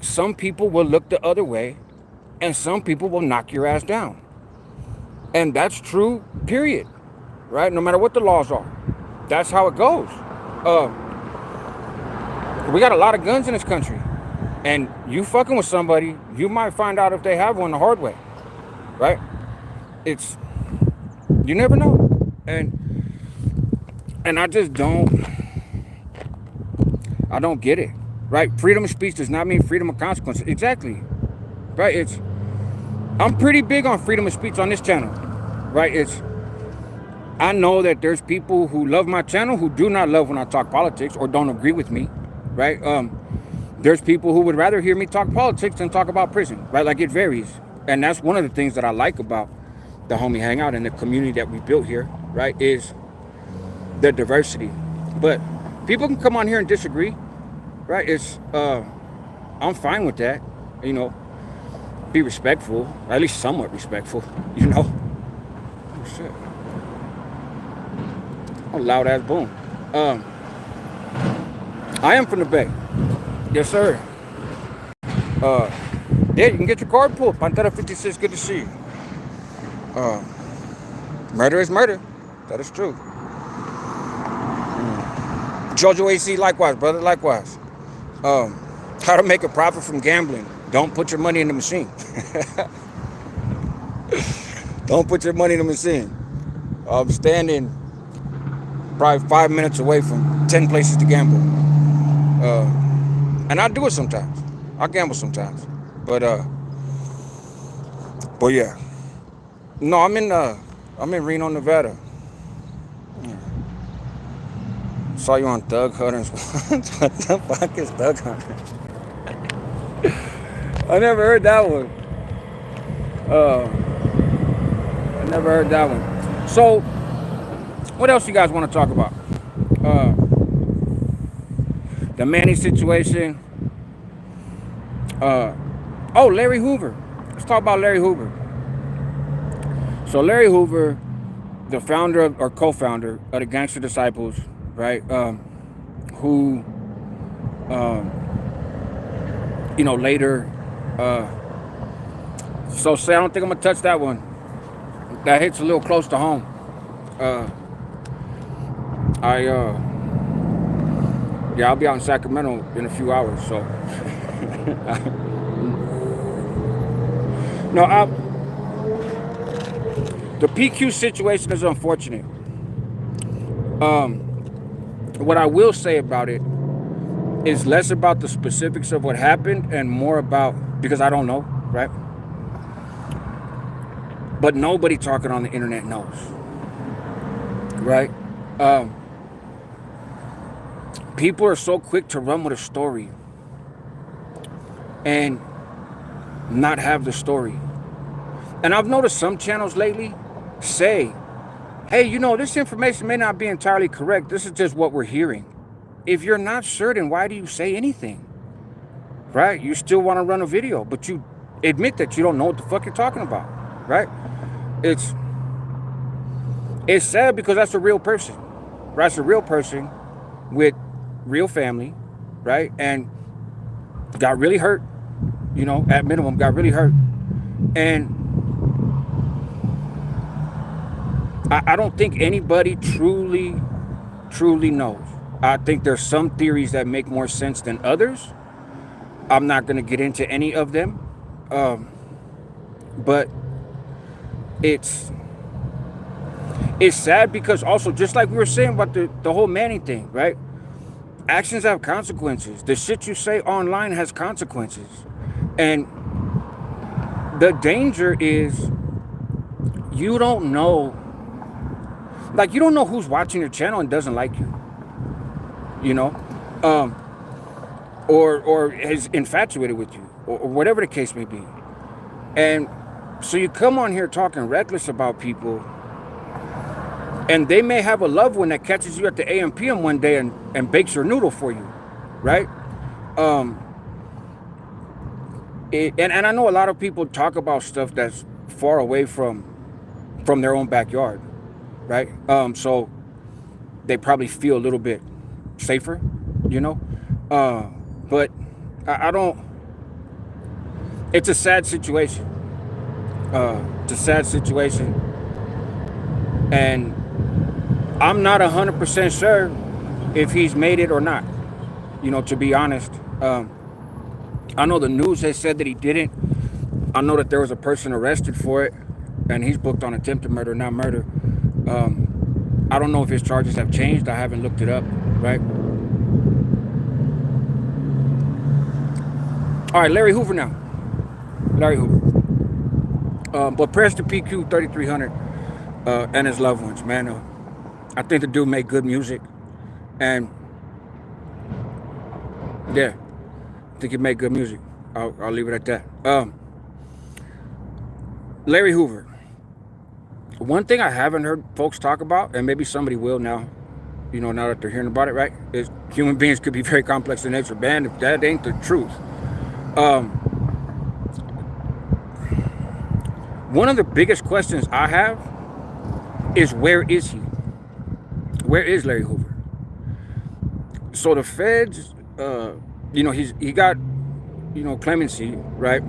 S1: Some people will look the other way, and some people will knock your ass down. And that's true, period, right? No matter what the laws are. That's how it goes. We got a lot of guns in this country. And you fucking with somebody, you might find out if they have one the hard way, right? You never know. And I just don't get it, right? Freedom of speech does not mean freedom of consequence. Exactly, right? I'm pretty big on freedom of speech on this channel, right? I know that there's people who love my channel who do not love when I talk politics or don't agree with me, right? There's people who would rather hear me talk politics than talk about prison, right? Like, it varies. And that's one of the things that I like about the Homie Hangout and the community that we built here, right, is the diversity. But people can come on here and disagree, right? I'm fine with that, be respectful, at least somewhat respectful, Oh, shit. Oh, loud ass boom. I am from the Bay. Yes, sir. Yeah, you can get your card pulled. Pantera 56, good to see you. Murder is murder. That is true. Jojo AC, likewise, brother, likewise. How to make a profit from gambling. Don't put your money in the machine. Don't put your money in the machine. I'm standing probably 5 minutes away from 10 places to gamble. And I do it sometimes. I gamble sometimes. But yeah. No, I'm in Reno, Nevada. Saw you on Thug Hunters. What the fuck is Thug Hunters? I never heard that one. I never heard that one. So, what else you guys want to talk about? The Manny situation. Larry Hoover. Let's talk about Larry Hoover. So Larry Hoover, the founder or co-founder of the Gangster Disciples, right? Who, later. So say I don't think I'm gonna touch that one. That hits a little close to home. I'll be out in Sacramento in a few hours, so. The PQ situation is unfortunate. What I will say about it is less about the specifics of what happened and more about, because I don't know, right? But nobody talking on the internet knows, right? People are so quick to run with a story and not have the story. And I've noticed some channels lately say, hey, this information may not be entirely correct. This is just what we're hearing. If you're not sure, then why do you say anything? Right? You still want to run a video, but you admit that you don't know what the fuck you're talking about, right? It's sad because that's a real person, right? It's a real person with real family, right? And got really hurt, you know, at minimum, got really hurt. And I don't think anybody truly knows. I think there's some theories that make more sense than others. I'm not going to get into any of them. But it's sad because also, just like we were saying about the whole Manning thing, right? Actions have consequences. The shit you say online has consequences. And the danger is you don't know, like, you don't know who's watching your channel and doesn't like you, you know, or is infatuated with you, or whatever the case may be. And so you come on here talking reckless about people, and they may have a loved one that catches you at the AM PM one day and bakes your noodle for you, right? And I know a lot of people talk about stuff that's far away from their own backyard, right? So they probably feel a little bit safer, you know? But I don't, it's a sad situation. It's a sad situation. And I'm not 100% sure if he's made it or not, you know, to be honest. I know the news has said that he didn't. I know that there was a person arrested for it, and he's booked on attempted murder, not murder. I don't know if his charges have changed. I haven't looked it up, right? All right, Larry Hoover now. Larry Hoover. But prayers to PQ 3300 and his loved ones, man. I think the dude made good music, and yeah, I think he made good music. I'll leave it at that. Larry Hoover. One thing I haven't heard folks talk about, and maybe somebody will now, you know, now that they're hearing about it, right, is human beings could be very complex in nature. Man, if that ain't the truth. One of the biggest questions I have is, where is he? Where is Larry Hoover? So the feds, you know, he got, you know, clemency, right?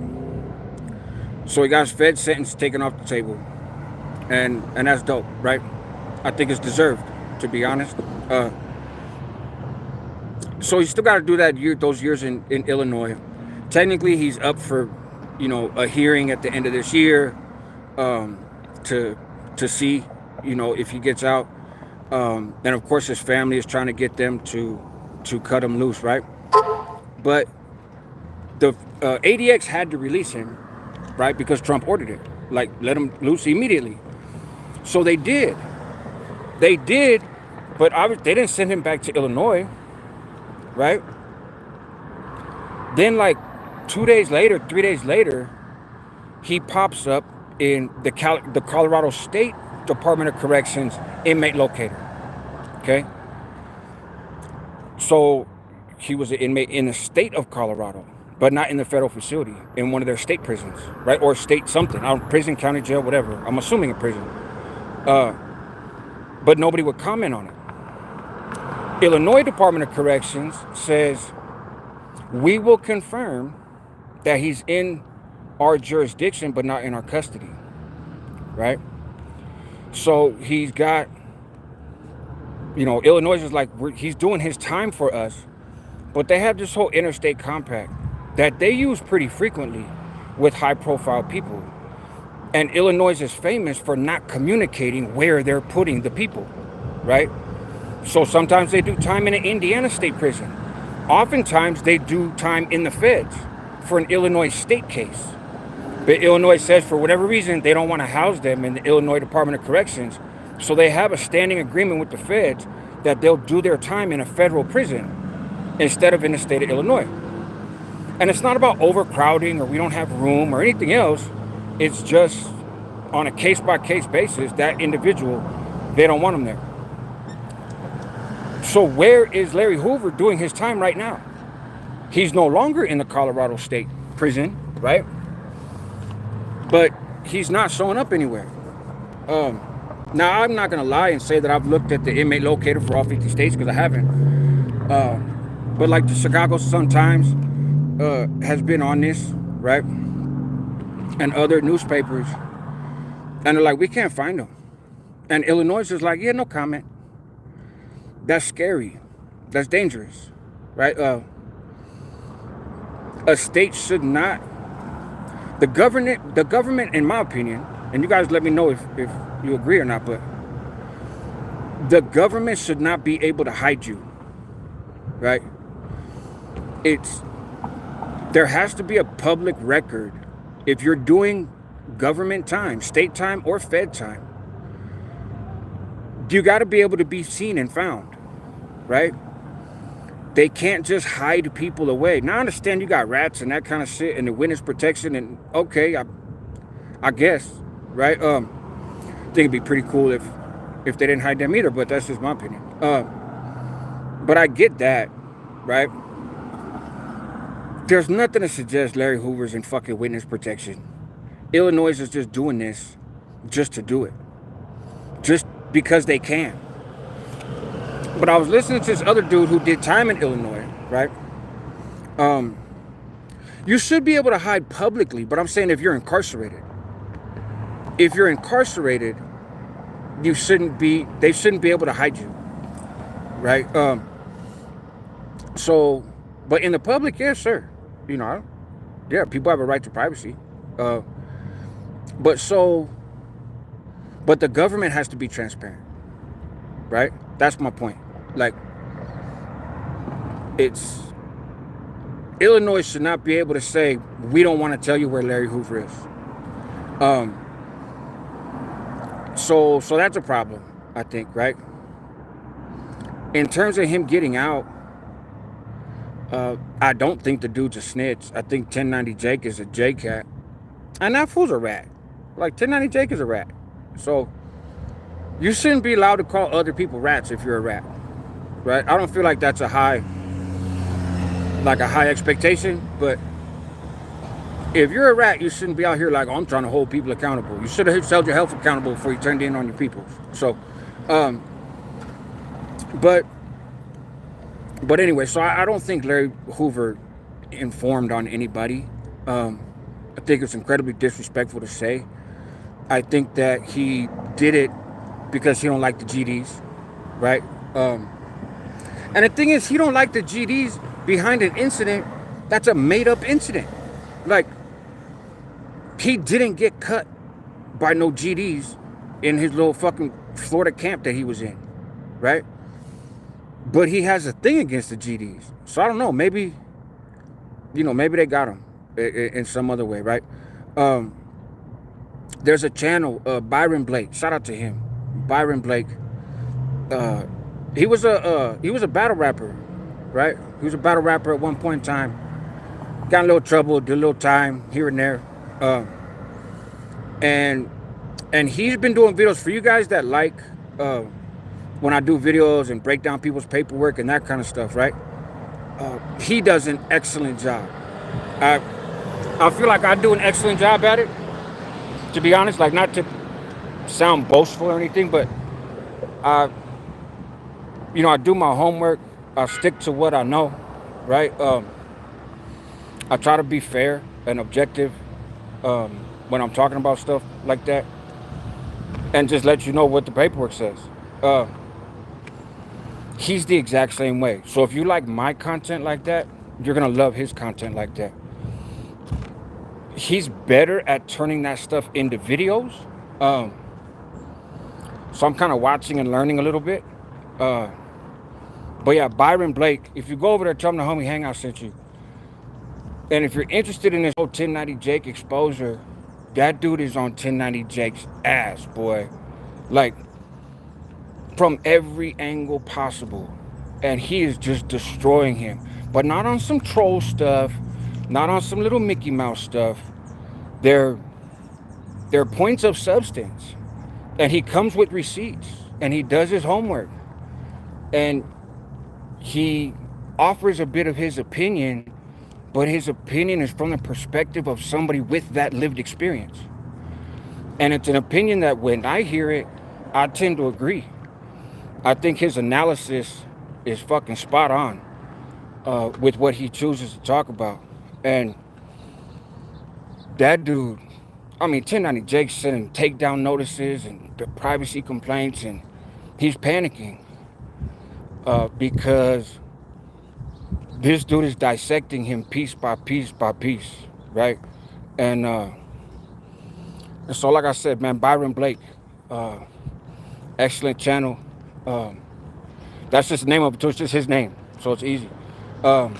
S1: So he got his Fed sentence taken off the table, and that's dope, right? I think it's deserved, to be honest. So he still got to do that those years in Illinois. Technically, he's up for, you know, a hearing at the end of this year, to see, you know, if he gets out. And of course, his family is trying to get them to cut him loose, right? But the ADX had to release him, right? Because Trump ordered it, like, let him loose immediately. So they did, but they didn't send him back to Illinois, right? Then, like 3 days later, he pops up in the Colorado State Department of Corrections inmate locator. Okay, so he was an inmate in the state of Colorado, but not in the federal facility, in one of their state prisons, right? Or state something, prison, county jail, whatever. I'm assuming a prison. But nobody would comment on it. Illinois Department of Corrections says, we will confirm that he's in our jurisdiction, but not in our custody, right? So he's got, you know, Illinois is like, he's doing his time for us, but they have this whole interstate compact that they use pretty frequently with high-profile people. And Illinois is famous for not communicating where they're putting the people, right? So sometimes they do time in an Indiana state prison. Oftentimes they do time in the feds for an Illinois state case. But Illinois says, for whatever reason, they don't want to house them in the Illinois Department of Corrections. So they have a standing agreement with the feds that they'll do their time in a federal prison instead of in the state of Illinois. And it's not about overcrowding or we don't have room or anything else. It's just on a case-by-case basis, that individual, they don't want him there. So where is Larry Hoover doing his time right now? He's no longer in the Colorado State prison, right? But he's not showing up anywhere. Now, I'm not going to lie and say that I've looked at the inmate locator for all 50 states, because I haven't. But like the Chicago Sun-Times, has been on this, right? And other newspapers, and they're like, we can't find them. And Illinois is like, yeah, no comment. That's scary. That's dangerous, right? A state should not. The government, in my opinion, and you guys let me know if you agree or not, but the government should not be able to hide you, right? It's There has to be a public record if you're doing government time, state time, or Fed time. You got to be able to be seen and found, right? They can't just hide people away. Now I understand you got rats and that kind of shit and the witness protection, and okay, I guess, right? I think it'd be pretty cool if they didn't hide them either, but that's just my opinion. But I get that, right? There's nothing to suggest Larry Hoover's in fucking witness protection. Illinois is just doing this just to do it. Just because they can. But I was listening to this other dude who did time in Illinois, right? You should be able to hide publicly, but I'm saying if you're incarcerated. If you're incarcerated, they shouldn't be able to hide you, right? But in the public, yes, sir. Yeah, people have a right to privacy. But the government has to be transparent, right? That's my point. Like, Illinois should not be able to say, we don't want to tell you where Larry Hoover is. So that's a problem, I think, right? In terms of him getting out, I don't think the dude's a snitch. I think 1090 Jake is a J-cat. And that fool's a rat. Like, 1090 Jake is a rat. So, you shouldn't be allowed to call other people rats if you're a rat. Right? I don't feel like that's a high expectation, but if you're a rat, you shouldn't be out here like, oh, I'm trying to hold people accountable. You should have held your health accountable before you turned in on your people. So, but anyway, so I don't think Larry Hoover informed on anybody. I think it's incredibly disrespectful to say. I think that he did it because he don't like the GDs, right? And the thing is, he don't like the GDs behind an incident that's a made-up incident. Like, he didn't get cut by no GDs in his little fucking Florida camp that he was in, right? But he has a thing against the GDs. So I don't know, maybe they got him in some other way, right? There's a channel, Byron Blake. Shout out to him, Byron Blake. He was a battle rapper, right? He was a battle rapper at one point in time. Got in a little trouble, did a little time here and there, and he's been doing videos for you guys that like when I do videos and break down people's paperwork and that kind of stuff, right? He does an excellent job. I feel like I do an excellent job at it, to be honest, like not to sound boastful or anything, but I do my homework. I stick to what I know, right? I try to be fair and objective when I'm talking about stuff like that, and just let you know what the paperwork says. He's the exact same way. So if you like my content like that, you're gonna love his content like that. He's better at turning that stuff into videos. So I'm kind of watching and learning a little bit. But yeah, Byron Blake, if you go over there, tell him the homie Hangout sent you. And if you're interested in this whole 1090 Jake exposure, that dude is on 1090 Jake's ass, boy. Like, from every angle possible. And he is just destroying him. But not on some troll stuff, not on some little Mickey Mouse stuff. They're points of substance. And he comes with receipts. And he does his homework. And he offers a bit of his opinion, but his opinion is from the perspective of somebody with that lived experience. And it's an opinion that when I hear it, I tend to agree. I think his analysis is fucking spot on with what he chooses to talk about. And that dude, I mean, 1090 Jake's sending takedown notices and privacy complaints, and he's panicking because this dude is dissecting him piece by piece by piece, right? And so, like I said, man, Byron Blake, excellent channel. Um, that's just the name of it, it's just his name, so it's easy. Um,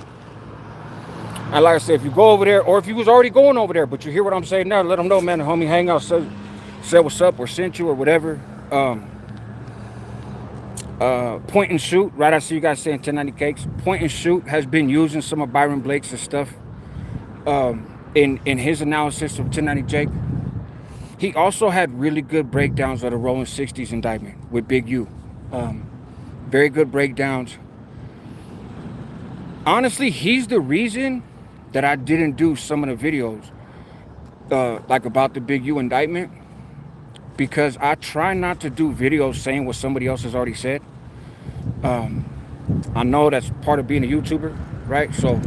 S1: and like I said, if you go over there, or if you was already going over there, but you hear what I'm saying now, let them know, man, the homie Hangout said what's up, or sent you, or whatever. Point and shoot, right? I see you guys saying 1090 cakes. Point and shoot has been using some of Byron Blake's stuff in his analysis of 1090 Jake. He also had really good breakdowns of the Rolling 60s indictment with Big U. Very good breakdowns. Honestly, he's the reason that I didn't do some of the videos like about the Big U indictment, because I try not to do videos saying what somebody else has already said. I know that's part of being a YouTuber, right? So,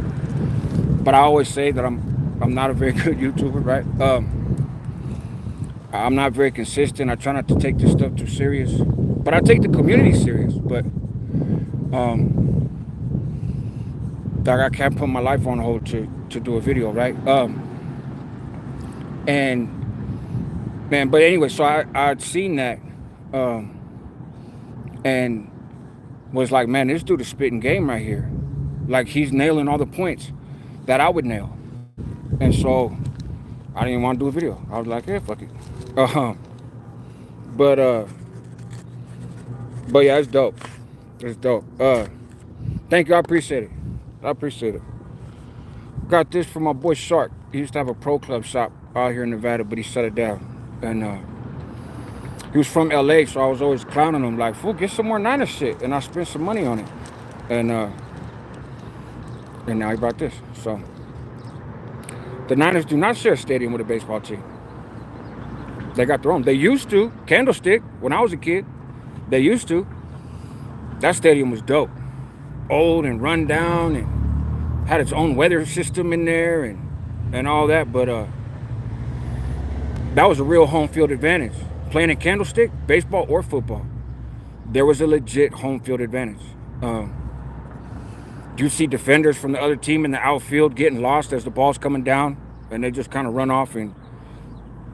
S1: but I always say that I'm not a very good YouTuber, right? I'm not very consistent. I try not to take this stuff too serious, but I take the community serious. But like, I can't put my life on hold to do a video, right? And man, but anyway, so I'd seen that, and was like, man, this dude is spitting game right here. Like, he's nailing all the points that I would nail. And so I didn't even want to do a video. I was like, yeah, fuck it. But yeah, it's dope. It's dope. Thank you. I appreciate it. I appreciate it. Got this from my boy Shark. He used to have a pro club shop out here in Nevada, but he shut it down. And he was from LA, so I was always clowning him like, fool, get some more Niners shit. And I spent some money on it. And now he brought this. So the Niners do not share a stadium with a baseball team. They got their own. They used to. Candlestick, when I was a kid, they used to. That stadium was dope. Old and run down and had its own weather system in there and all that. But that was a real home field advantage. Playing in Candlestick, baseball or football, there was a legit home field advantage. You see defenders from the other team in the outfield getting lost as the ball's coming down, and they just kind of run off and,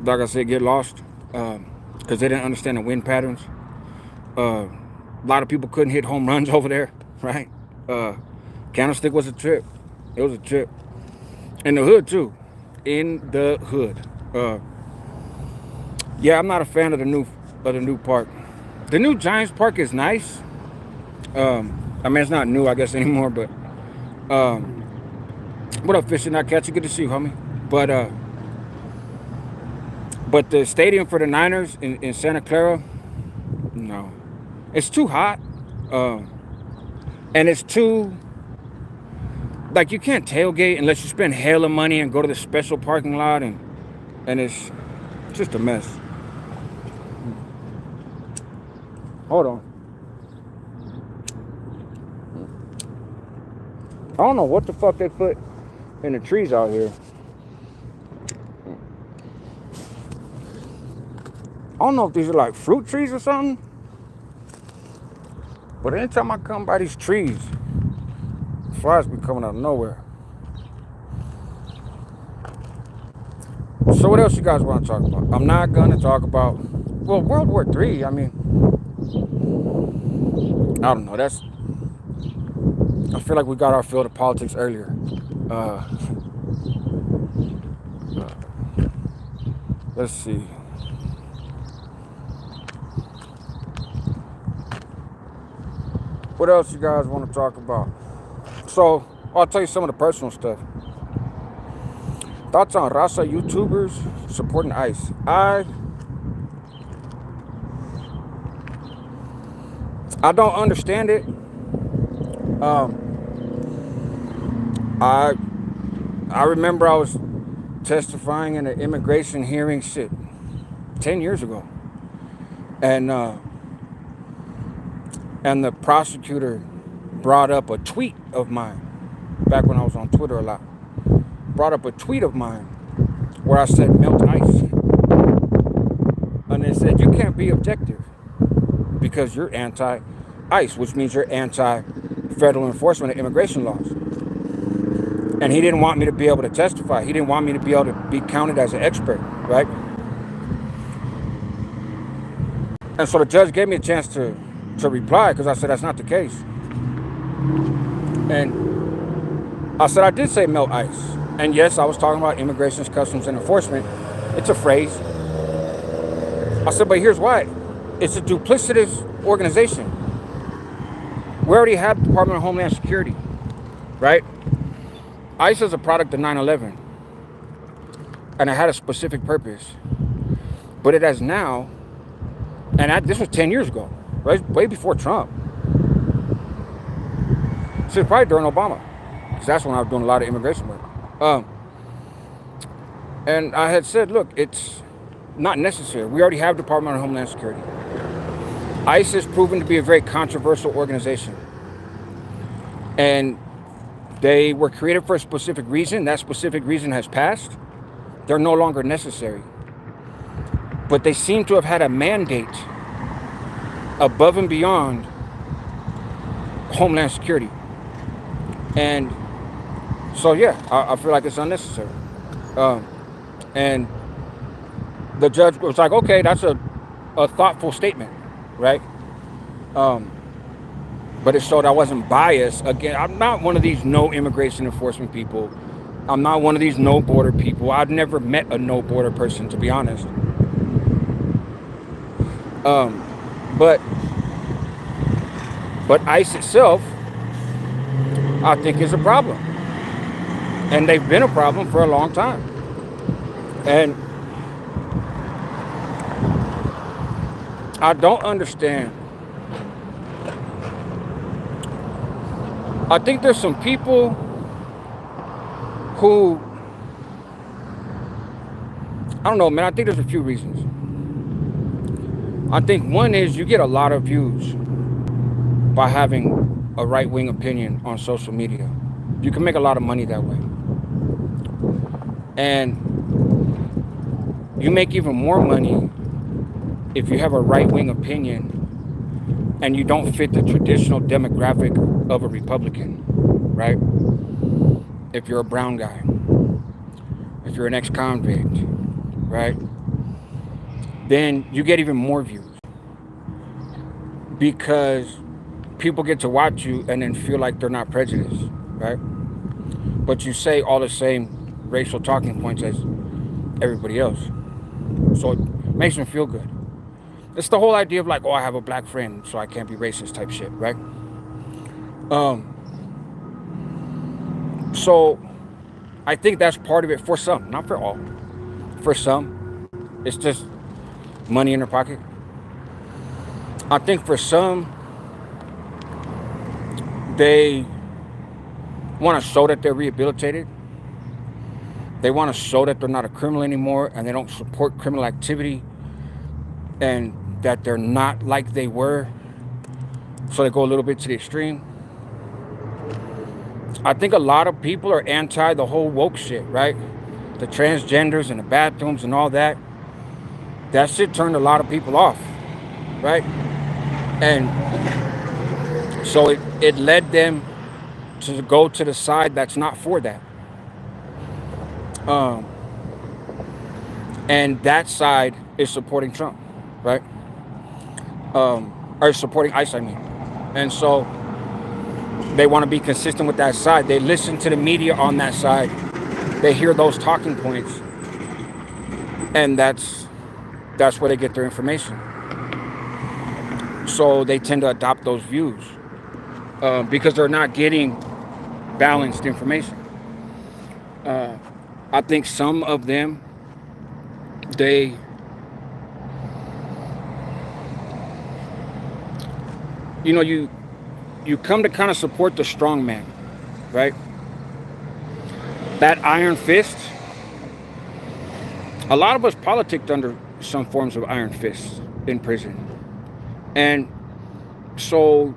S1: like I said, get lost because they didn't understand the wind patterns. A lot of people couldn't hit home runs over there, right? Candlestick was a trip. It was a trip. In the hood, too. In the hood. Yeah, I'm not a fan of the new park. The new Giants Park is nice. I mean, it's not new, I guess, anymore, but what up, Fishing Not Catching? Good to see you, homie. But the stadium for the Niners in Santa Clara, no. It's too hot. And it's too, like, you can't tailgate unless you spend hella money and go to the special parking lot, and it's just a mess. Hold on. I don't know what the fuck they put in the trees out here. I don't know if these are like fruit trees or something. But anytime I come by these trees, flies be coming out of nowhere. So what else you guys want to talk about? I'm not going to talk about, well, World War III. I mean, I don't know. I feel like we got our field of politics earlier. Let's see. What else you guys want to talk about? So, I'll tell you some of the personal stuff. Thoughts on Raza YouTubers supporting ICE. I don't understand it. I remember I was testifying in an immigration hearing 10 years ago. And the prosecutor brought up a tweet of mine back when I was on Twitter a lot. brought up a tweet of mine where I said melt ice. And they said, you can't be objective because you're anti-ICE, which means you're anti-federal enforcement of immigration laws. And he didn't want me to be able to testify. He didn't want me to be able to be counted as an expert, right? And so the judge gave me a chance to reply because I said that's not the case. And I said I did say melt ice. And yes, I was talking about immigration, customs, and enforcement. It's a phrase. I said, but here's why. It's a duplicitous organization. We already have the Department of Homeland Security, right? ICE is a product of 9/11, and it had a specific purpose. But it has now, and this was 10 years ago, right? Way before Trump. So it's probably during Obama, because that's when I was doing a lot of immigration work. And I had said, look, it's not necessary. We already have Department of Homeland Security. ICE is proven to be a very controversial organization. And they were created for a specific reason. That specific reason has passed. They're no longer necessary. But they seem to have had a mandate above and beyond Homeland Security. And so, yeah, I feel like it's unnecessary. And the judge was like, okay, that's a thoughtful statement, right? But it showed I wasn't biased. Again, I'm not one of these no immigration enforcement people. I'm not one of these no border people. I've never met a no border person, to be honest. But ICE itself, I think, is a problem. And they've been a problem for a long time. And I don't understand. I think there's some people who, I don't know, man, I think there's a few reasons. I think one is you get a lot of views by having a right-wing opinion on social media. You can make a lot of money that way. And you make even more money if you have a right-wing opinion and you don't fit the traditional demographic of a Republican, right? If you're a brown guy, if you're an ex-convict, right? Then you get even more views because people get to watch you and then feel like they're not prejudiced, right? But you say all the same racial talking points as everybody else. So it makes them feel good. It's the whole idea of like, oh, I have a black friend, so I can't be racist type shit, right? So I think that's part of it for some, not for all. For some, it's just money in their pocket. I think for some, they want to show that they're rehabilitated. They want to show that they're not a criminal anymore and they don't support criminal activity and that they're not like they were. So they go a little bit to the extreme. I think a lot of people are anti the whole woke shit, right? The transgenders and the bathrooms and all that. That shit turned a lot of people off, right? And so it led them to go to the side that's not for that. And that side is supporting Trump, right? Or supporting ICE, I mean. And so they want to be consistent with that side. They listen to the media on that side. They hear those talking points. And that's where they get their information. So they tend to adopt those views because they're not getting balanced information. I think some of them, you come to kind of support the strong man, right? That iron fist. A lot of us politicked under some forms of iron fists in prison. And so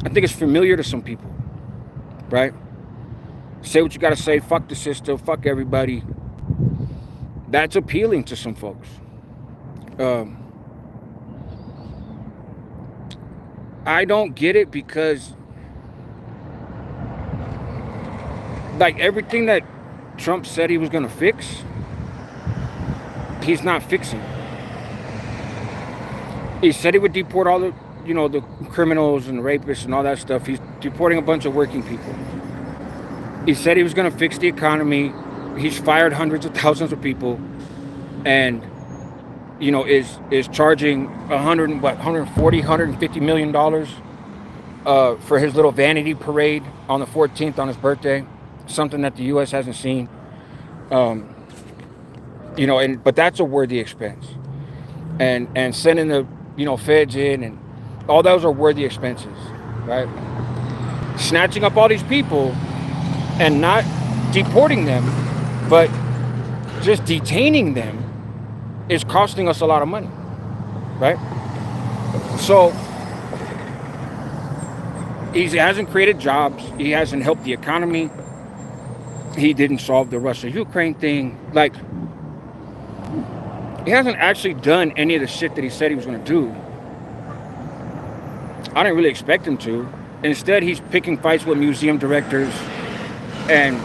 S1: I think it's familiar to some people, right? Say what you got to say. Fuck the system. Fuck everybody. That's appealing to some folks. I don't get it because, like, everything that Trump said he was going to fix, he's not fixing. He said he would deport all the, the criminals and rapists and all that stuff. He's deporting a bunch of working people. He said he was going to fix the economy. He's fired hundreds of thousands of people, and is charging 150 million dollars for his little vanity parade on the 14th on his birthday, something that the U.S. hasn't seen. But that's a worthy expense, and sending the feds in, and all those are worthy expenses, right? Snatching up all these people and not deporting them, but just detaining them is costing us a lot of money, right? So he hasn't created jobs. He hasn't helped the economy. He didn't solve the Russia-Ukraine thing. Like, he hasn't actually done any of the shit that he said he was going to do. I didn't really expect him to. Instead, he's picking fights with museum directors and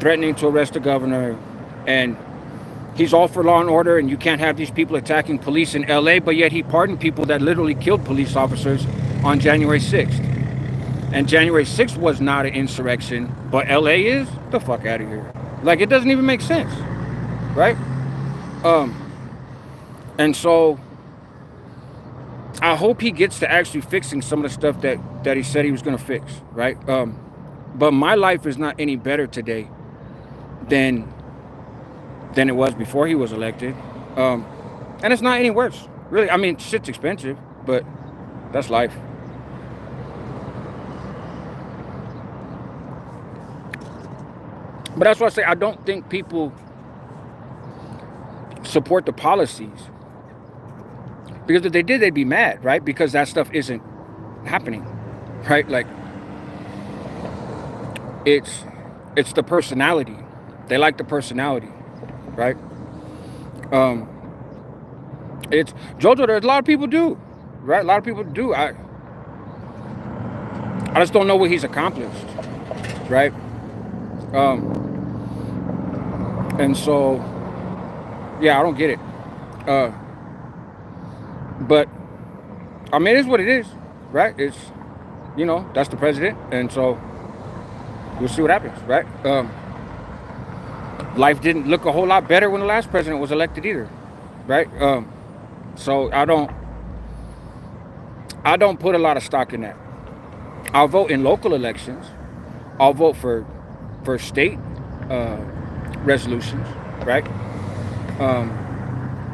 S1: threatening to arrest the governor. And he's all for law and order, and you can't have these people attacking police in LA, but yet he pardoned people that literally killed police officers on January 6th. And January 6th was not an insurrection, but LA is? The fuck out of here. Like, it doesn't even make sense, right? And so I hope he gets to actually fixing some of the stuff that he said he was going to fix, right? But my life is not any better today than it was before he was elected. And it's not any worse, really. I mean, shit's expensive, but that's life. But that's why I say I don't think people support the policies. Because if they did, they'd be mad, right? Because that stuff isn't happening, right? Like, it's the personality. They like the personality, right? It's JoJo. There's a lot of people do, right? A lot of people do. I just don't know what he's accomplished, right? And so, yeah, I don't get it. But I mean, it is what it is, right? It's, that's the president, and so we'll see what happens, right? Life didn't look a whole lot better when the last president was elected either, right? So I don't put a lot of stock in that. I'll vote in local elections. I'll vote for state resolutions, right?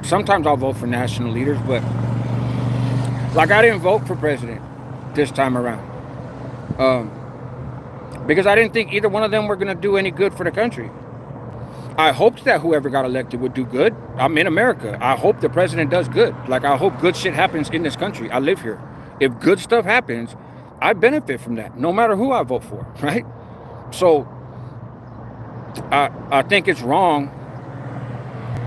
S1: Sometimes I'll vote for national leaders, but like, I didn't vote for president this time around because I didn't think either one of them were going to do any good for the country. I hoped that whoever got elected would do good. I'm in America. I hope the president does good. Like, I hope good shit happens in this country. I live here. If good stuff happens, I benefit from that, no matter who I vote for, right? So I think it's wrong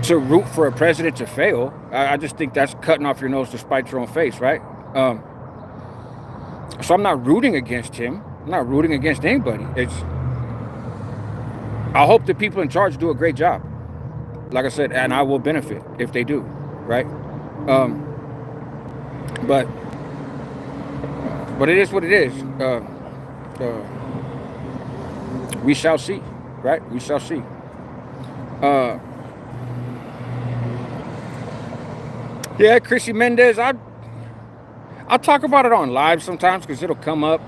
S1: to root for a president to fail. I just think that's cutting off your nose to spite your own face, right? So I'm not rooting against him. I'm not rooting against anybody. I hope the people in charge do a great job. Like I said, and I will benefit if they do, right? But it is what it is. We shall see, right? We shall see. Yeah, Chrissy Mendez, I'll talk about it on live sometimes because it'll come up.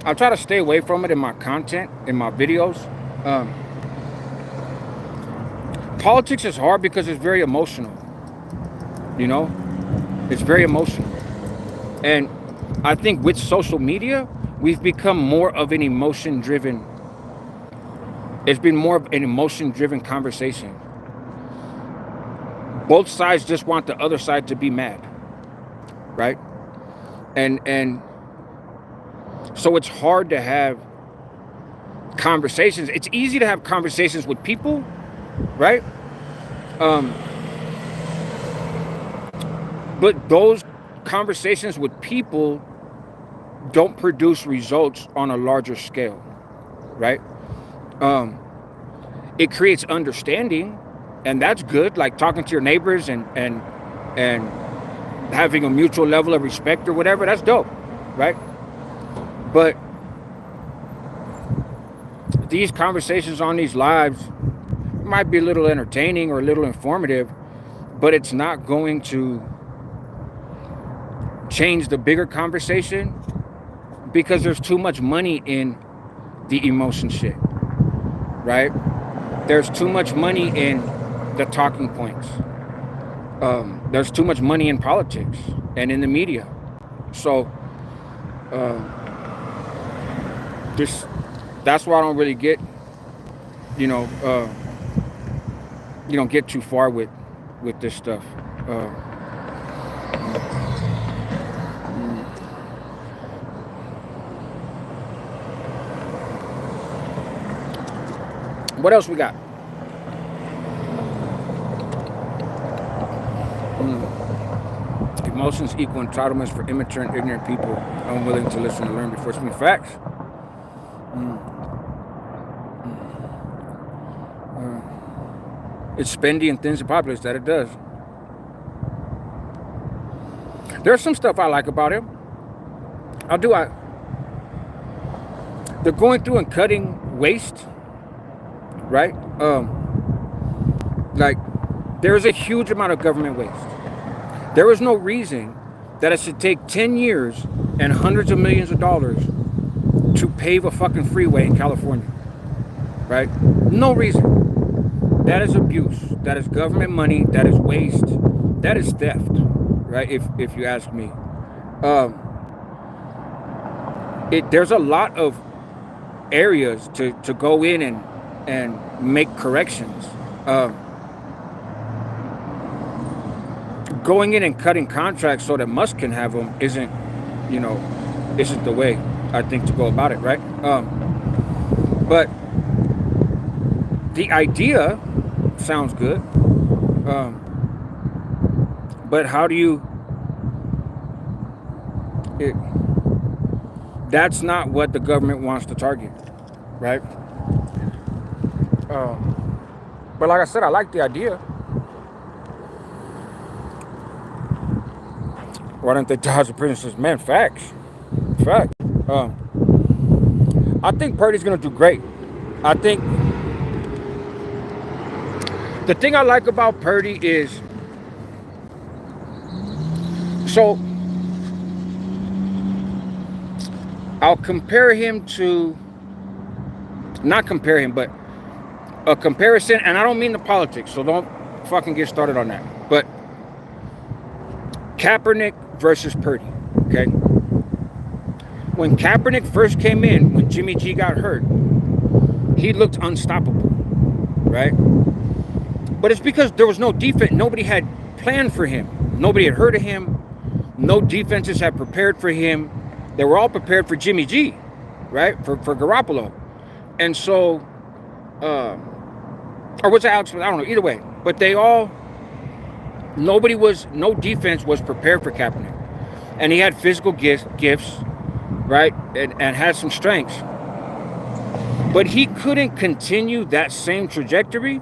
S1: I try to stay away from it in my content, in my videos. Politics is hard because it's very emotional. It's very emotional. And I think with social media, we've become more of an emotion-driven. It's been more of an emotion-driven conversation. Both sides just want the other side to be mad, right? And so it's hard to have conversations. It's easy to have conversations with people, right? Um, but those conversations with people don't produce results on a larger scale, right? Um, it creates understanding, and that's good. Like talking to your neighbors and having a mutual level of respect or whatever. That's dope, right? But these conversations on these lives might be a little entertaining or a little informative, but it's not going to change the bigger conversation because there's too much money in the emotion shit, right? There's too much money in the talking points. There's too much money in politics and in the media. So this that's why I don't really get, you know, you don't get too far with this stuff. What else we got? Emotions equal entitlements for immature and ignorant people unwilling to listen and learn before speaking facts. It's spendy and thins the populace, that it does. There's some stuff I like about him. They're going through and cutting waste, right? Like there's a huge amount of government waste. There is no reason that it should take 10 years and hundreds of millions of dollars to pave a fucking freeway in California, right? No reason. That is abuse. That is government money. That is waste. That is theft, right? If you ask me, there's a lot of areas to go in and make corrections. Going in and cutting contracts so that Musk can have them isn't the way I think to go about it, right? But the idea sounds good. But how do you? That's not what the government wants to target, right? But like I said, I like the idea. Why don't they dodge the princess? Man, facts. I think Purdy's gonna do great. I think the thing I like about Purdy is, so I'll compare him to, not compare him, but a comparison, and I don't mean the politics, so don't fucking get started on that. But Kaepernick versus Purdy, okay? When Kaepernick first came in, when Jimmy G got hurt, he looked unstoppable, right? But it's because there was no defense. Nobody had planned for him. Nobody had heard of him. No defenses had prepared for him. They were all prepared for Jimmy G, right? For Garoppolo. And so, or was it Alex? I don't know. Either way. But no defense was prepared for Kaepernick. And he had physical gifts, right? And had some strengths. But he couldn't continue that same trajectory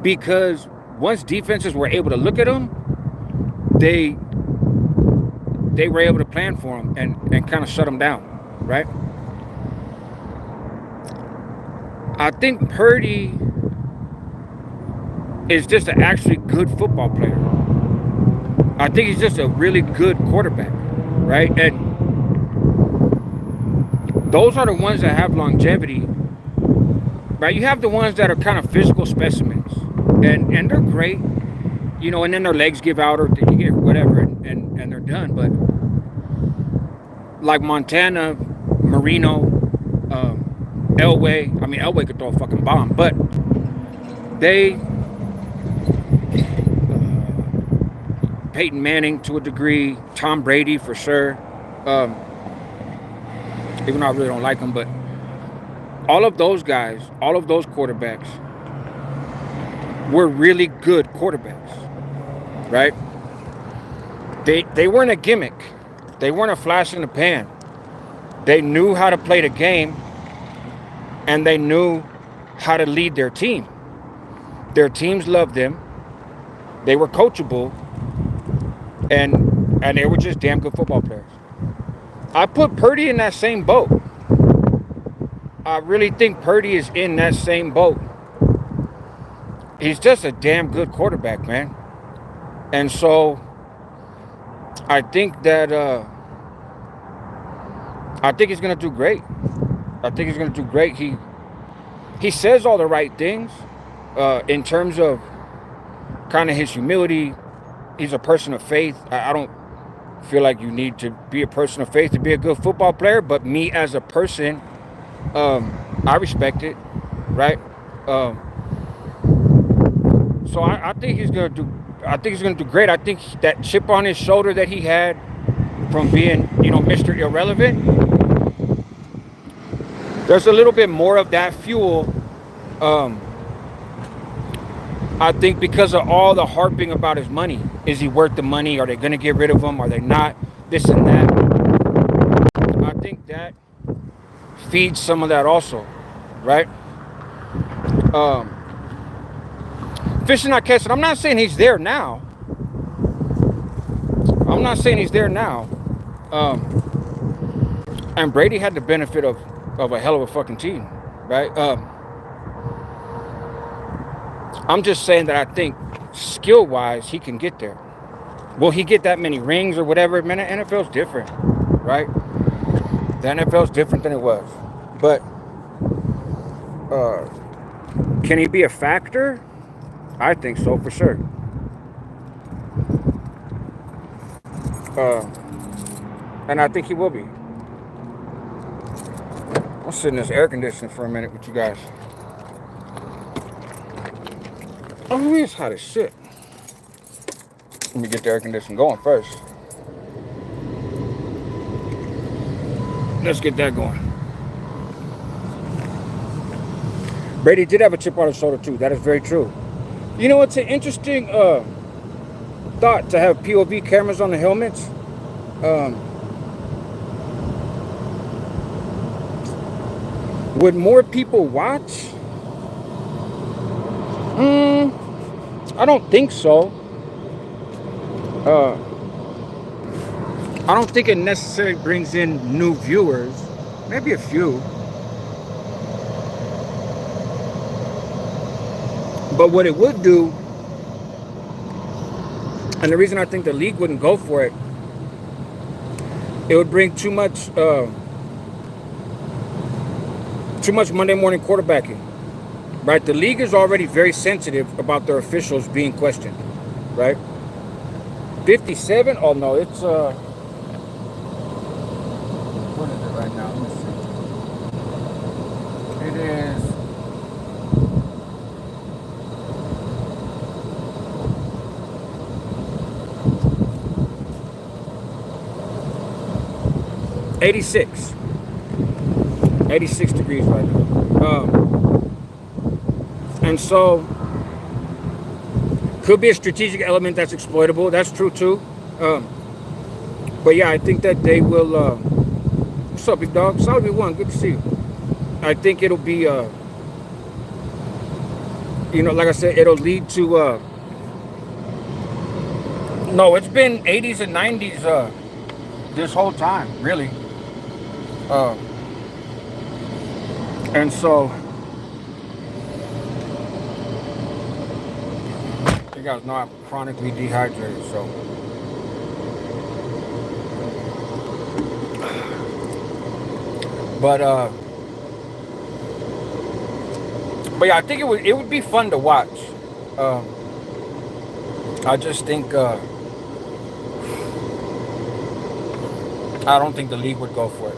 S1: because once defenses were able to look at him, they were able to plan for him and kind of shut him down, right? I think Purdy is just an actually good football player. I think he's just a really good quarterback, right? And those are the ones that have longevity, right? You have the ones that are kind of physical specimens, and they're great, and then their legs give out or you get whatever, and they're done. But like Montana, Marino, Elway. I mean, Elway could throw a fucking bomb, but Peyton Manning to a degree, Tom Brady for sure. Even though I really don't like him, but All of those guys, all of those quarterbacks were really good quarterbacks, right? They weren't a gimmick. They weren't a flash in the pan. They knew how to play the game, and they knew how to lead their team. Their teams loved them. They were coachable, and they were just damn good football players. I put Purdy in that same boat. I really think Purdy is in that same boat. He's just a damn good quarterback, man. And so I think that I think he's gonna do great. I think he's gonna do great. He says all the right things in terms of kind of his humility. He's a person of faith. I don't feel like you need to be a person of faith to be a good football player, but me as a person, I respect it, right? So I think he's gonna do. I think he's gonna do great. I think that chip on his shoulder that he had from being, Mr. Irrelevant, there's a little bit more of that fuel. I think because of all the harping about his money. Is he worth the money? Are they gonna get rid of him? Are they not? This and that. I think that feeds some of that also, right? Fishing, not catching. I'm not saying he's there now. I'm not saying he's there now. And Brady had the benefit of a hell of a fucking team, right? I'm just saying that I think skill-wise he can get there. Will he get that many rings or whatever? Man, the NFL's different, right? The NFL's different than it was. But can he be a factor? I think so, for sure. And I think he will be. I'll sit in this air conditioning for a minute with you guys. Oh, it's hot as shit. Let me get the air conditioning going first. Let's get that going. Brady did have a chip on his shoulder too. That is very true. You know, it's an interesting thought to have POV cameras on the helmets. Would more people watch? I don't think so. I don't think it necessarily brings in new viewers. Maybe a few. But what it would do, and the reason I think the league wouldn't go for it, it would bring too much Monday morning quarterbacking, right? The league is already very sensitive about their officials being questioned, right? 57? Oh no, it's what is it right now? Let me see. It is 86. 86 degrees right now. And so, could be a strategic element that's exploitable. That's true too. But yeah, I think that they will. What's up, big dog? Solid B1, good to see you. I think it'll be, like I said, it'll lead to. No, it's been 80s and 90s this whole time, really. And so, you guys know I'm chronically dehydrated, so. But yeah, I think it would be fun to watch. I just think I don't think the league would go for it.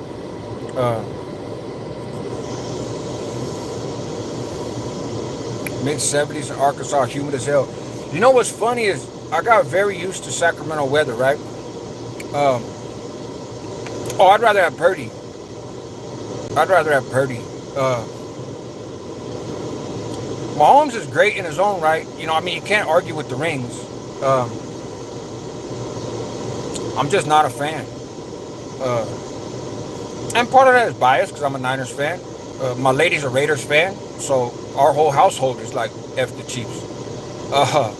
S1: Mid-70s in Arkansas, humid as hell. You know what's funny is I got very used to Sacramento weather, right? I'd rather have Purdy. Uh, Mahomes is great in his own right. I mean, you can't argue with the rings. Um, I'm just not a fan. Uh, and part of that is bias because I'm a Niners fan. My lady's a Raiders fan, so our whole household is like F the Chiefs. Uh,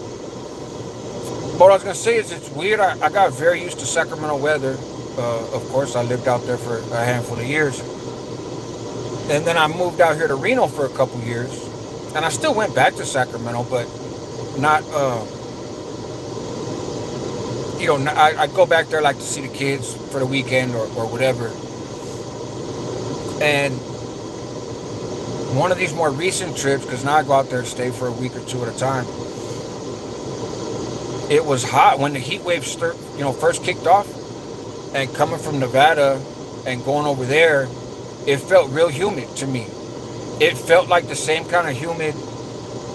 S1: what I was gonna say is it's weird. I got very used to Sacramento weather. Of course, I lived out there for a handful of years, and then I moved out here to Reno for a couple years, and I still went back to Sacramento, but not. I go back there like to see the kids for the weekend or whatever. And one of these more recent trips, because now I go out there and stay for a week or two at a time. It was hot when the heat wave first kicked off, and coming from Nevada and going over there, it felt real humid to me. It felt like the same kind of humid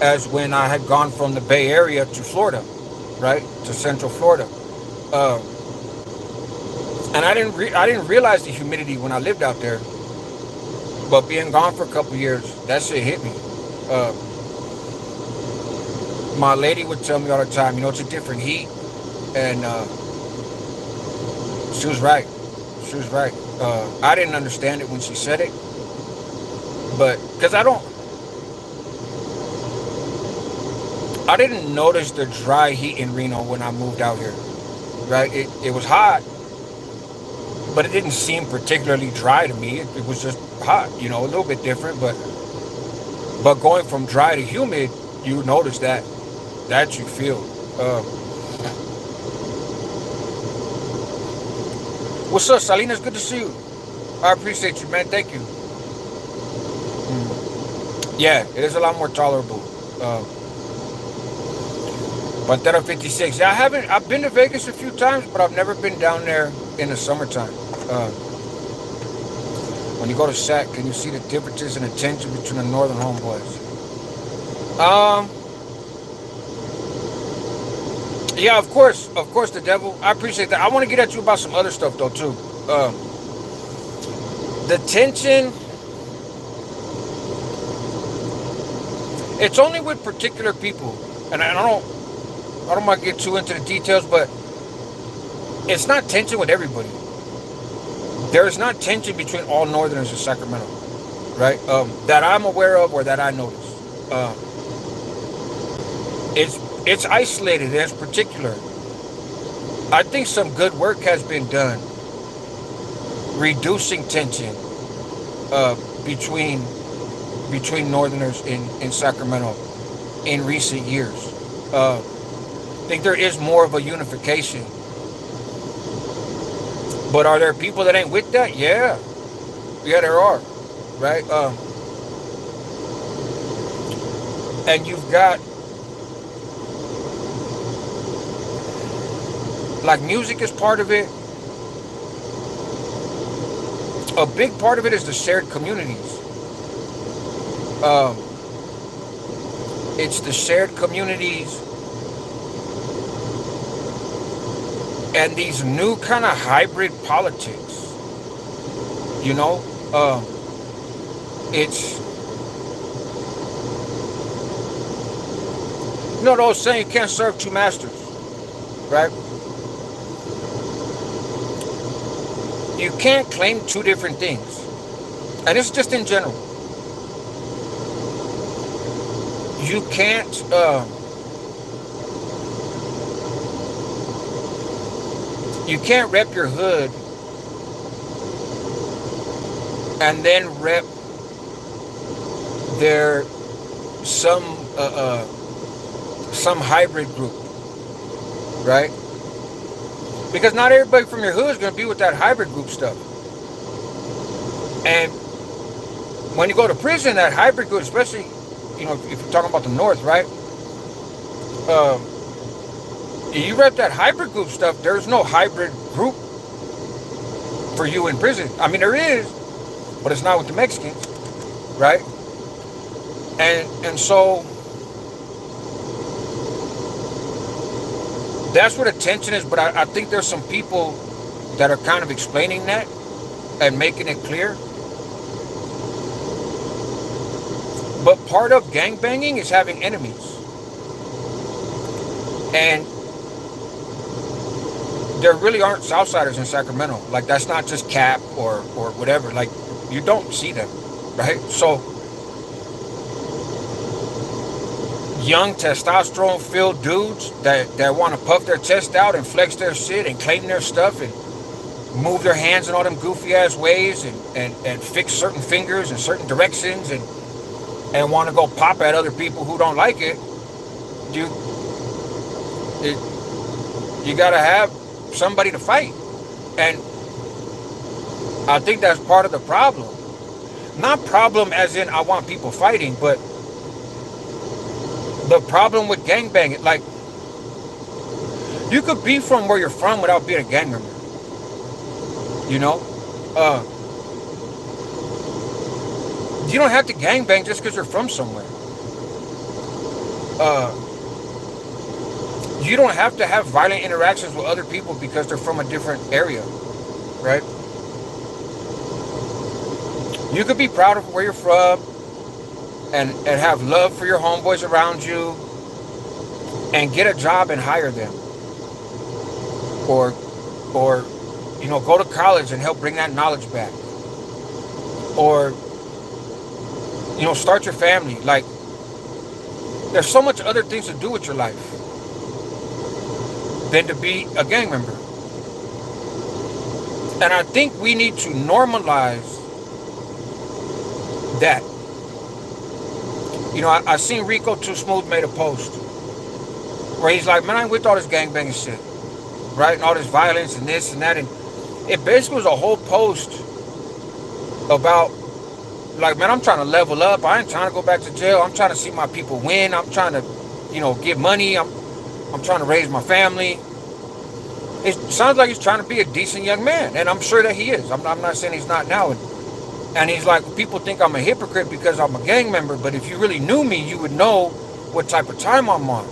S1: as when I had gone from the Bay Area to Florida, right, to Central Florida. Um, and I didn't realize the humidity when I lived out there, but being gone for a couple years, that shit hit me. Uh, my lady would tell me all the time, it's a different heat, and she was right. She was right. I didn't understand it when she said it, but because I didn't notice the dry heat in Reno when I moved out here. Right? It was hot, but it didn't seem particularly dry to me. It was just hot, a little bit different, but going from dry to humid, you notice that you feel. What's up, Salinas? Good to see you. I appreciate you, man. Thank you. Yeah, it is a lot more tolerable. Pantera 56. Yeah, I've been to Vegas a few times, but I've never been down there in the summertime. When you go to SAC, can you see the differences in attention between the northern homeboys? Yeah, of course, the devil. I appreciate that. I want to get at you about some other stuff though too. The tension. It's only with particular people, and I don't want to get too into the details, but it's not tension with everybody. There is not tension between all Northerners in Sacramento, right? That I'm aware of or that I notice. It's isolated and it's particular. I think some good work has been done reducing tension between Northerners in Sacramento in recent years. I think there is more of a unification. But are there people that ain't with that? Yeah. Yeah, there are. Right? And you've got, like, music is part of it. A big part of it is the shared communities. It's the shared communities and these new kind of hybrid politics. It's, those saying you can't serve two masters, right? You can't claim two different things, and it's just in general. You can't rep your hood and then rep their some hybrid group, right? Because not everybody from your hood is going to be with that hybrid group stuff. And when you go to prison, that hybrid group, especially, if you're talking about the North, right? You rep that hybrid group stuff, there's no hybrid group for you in prison. I mean, there is, but it's not with the Mexicans, right? And so that's where the tension is. But I think there's some people that are kind of explaining that and making it clear. But part of gangbanging is having enemies. And there really aren't Southsiders in Sacramento. Like, that's not just cap or whatever. Like, you don't see them, right? So, young testosterone filled dudes that want to puff their chest out and flex their shit and claim their stuff and move their hands in all them goofy ass ways and fix certain fingers in certain directions and want to go pop at other people who don't like it. You you gotta have somebody to fight. And I think that's part of the problem. Not problem as in I want people fighting, but the problem with gangbanging, like, you could be from where you're from without being a gang member. You know? You don't have to gangbang just because you're from somewhere. You don't have to have violent interactions with other people because they're from a different area, right? You could be proud of where you're from and have love for your homeboys around you and get a job and hire them. Or go to college and help bring that knowledge back. Or, start your family. Like, there's so much other things to do with your life than to be a gang member. And I think we need to normalize that. I seen Rico Too Smooth made a post where he's like, man, I ain't with all this gangbanging shit, right? And all this violence and this and that. And it basically was a whole post about, like, man, I'm trying to level up. I ain't trying to go back to jail. I'm trying to see my people win. I'm trying to, get money. I'm trying to raise my family. It sounds like he's trying to be a decent young man. And I'm sure that he is. I'm not saying he's not now. And he's like, people think I'm a hypocrite because I'm a gang member. But if you really knew me, you would know what type of time I'm on.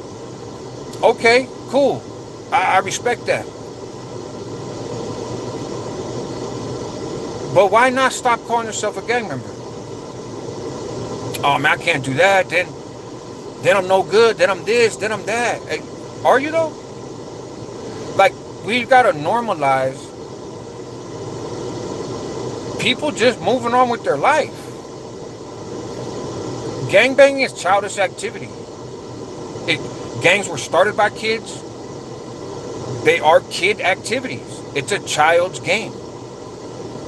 S1: Okay, cool. I respect that. But why not stop calling yourself a gang member? Oh, man, I can't do that. Then I'm no good. Then I'm this. Then I'm that. Hey, are you, though? Like, we've got to normalize people just moving on with their life. Gangbanging is childish activity. Gangs were started by kids. They are kid activities. It's a child's game.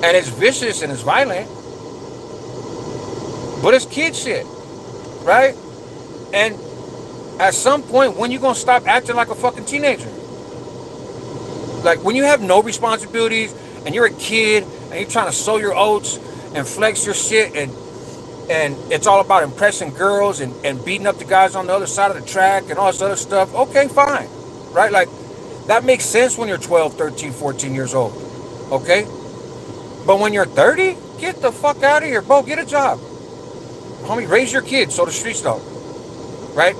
S1: And it's vicious and it's violent. But it's kid shit. Right? And at some point, when you gonna stop acting like a fucking teenager? Like, when you have no responsibilities and you're a kid and you're trying to sow your oats and flex your shit and it's all about impressing girls and beating up the guys on the other side of the track and all this other stuff, okay, fine. Right? Like, that makes sense when you're 12, 13, 14 years old. Okay? But when you're 30, get the fuck out of here, bro. Get a job. Homie, raise your kids so the streets don't. Right?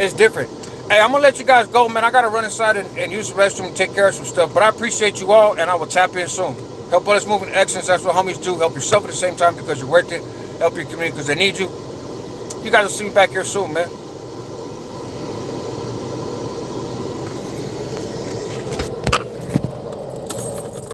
S1: It's different. Hey, I'm going to let you guys go, man. I got to run inside and use the restroom and take care of some stuff. But I appreciate you all, and I will tap in soon. Help others move in excellence. That's what homies do. Help yourself at the same time because you're worth it. Help your community because they need you. You guys will see me back here soon, man.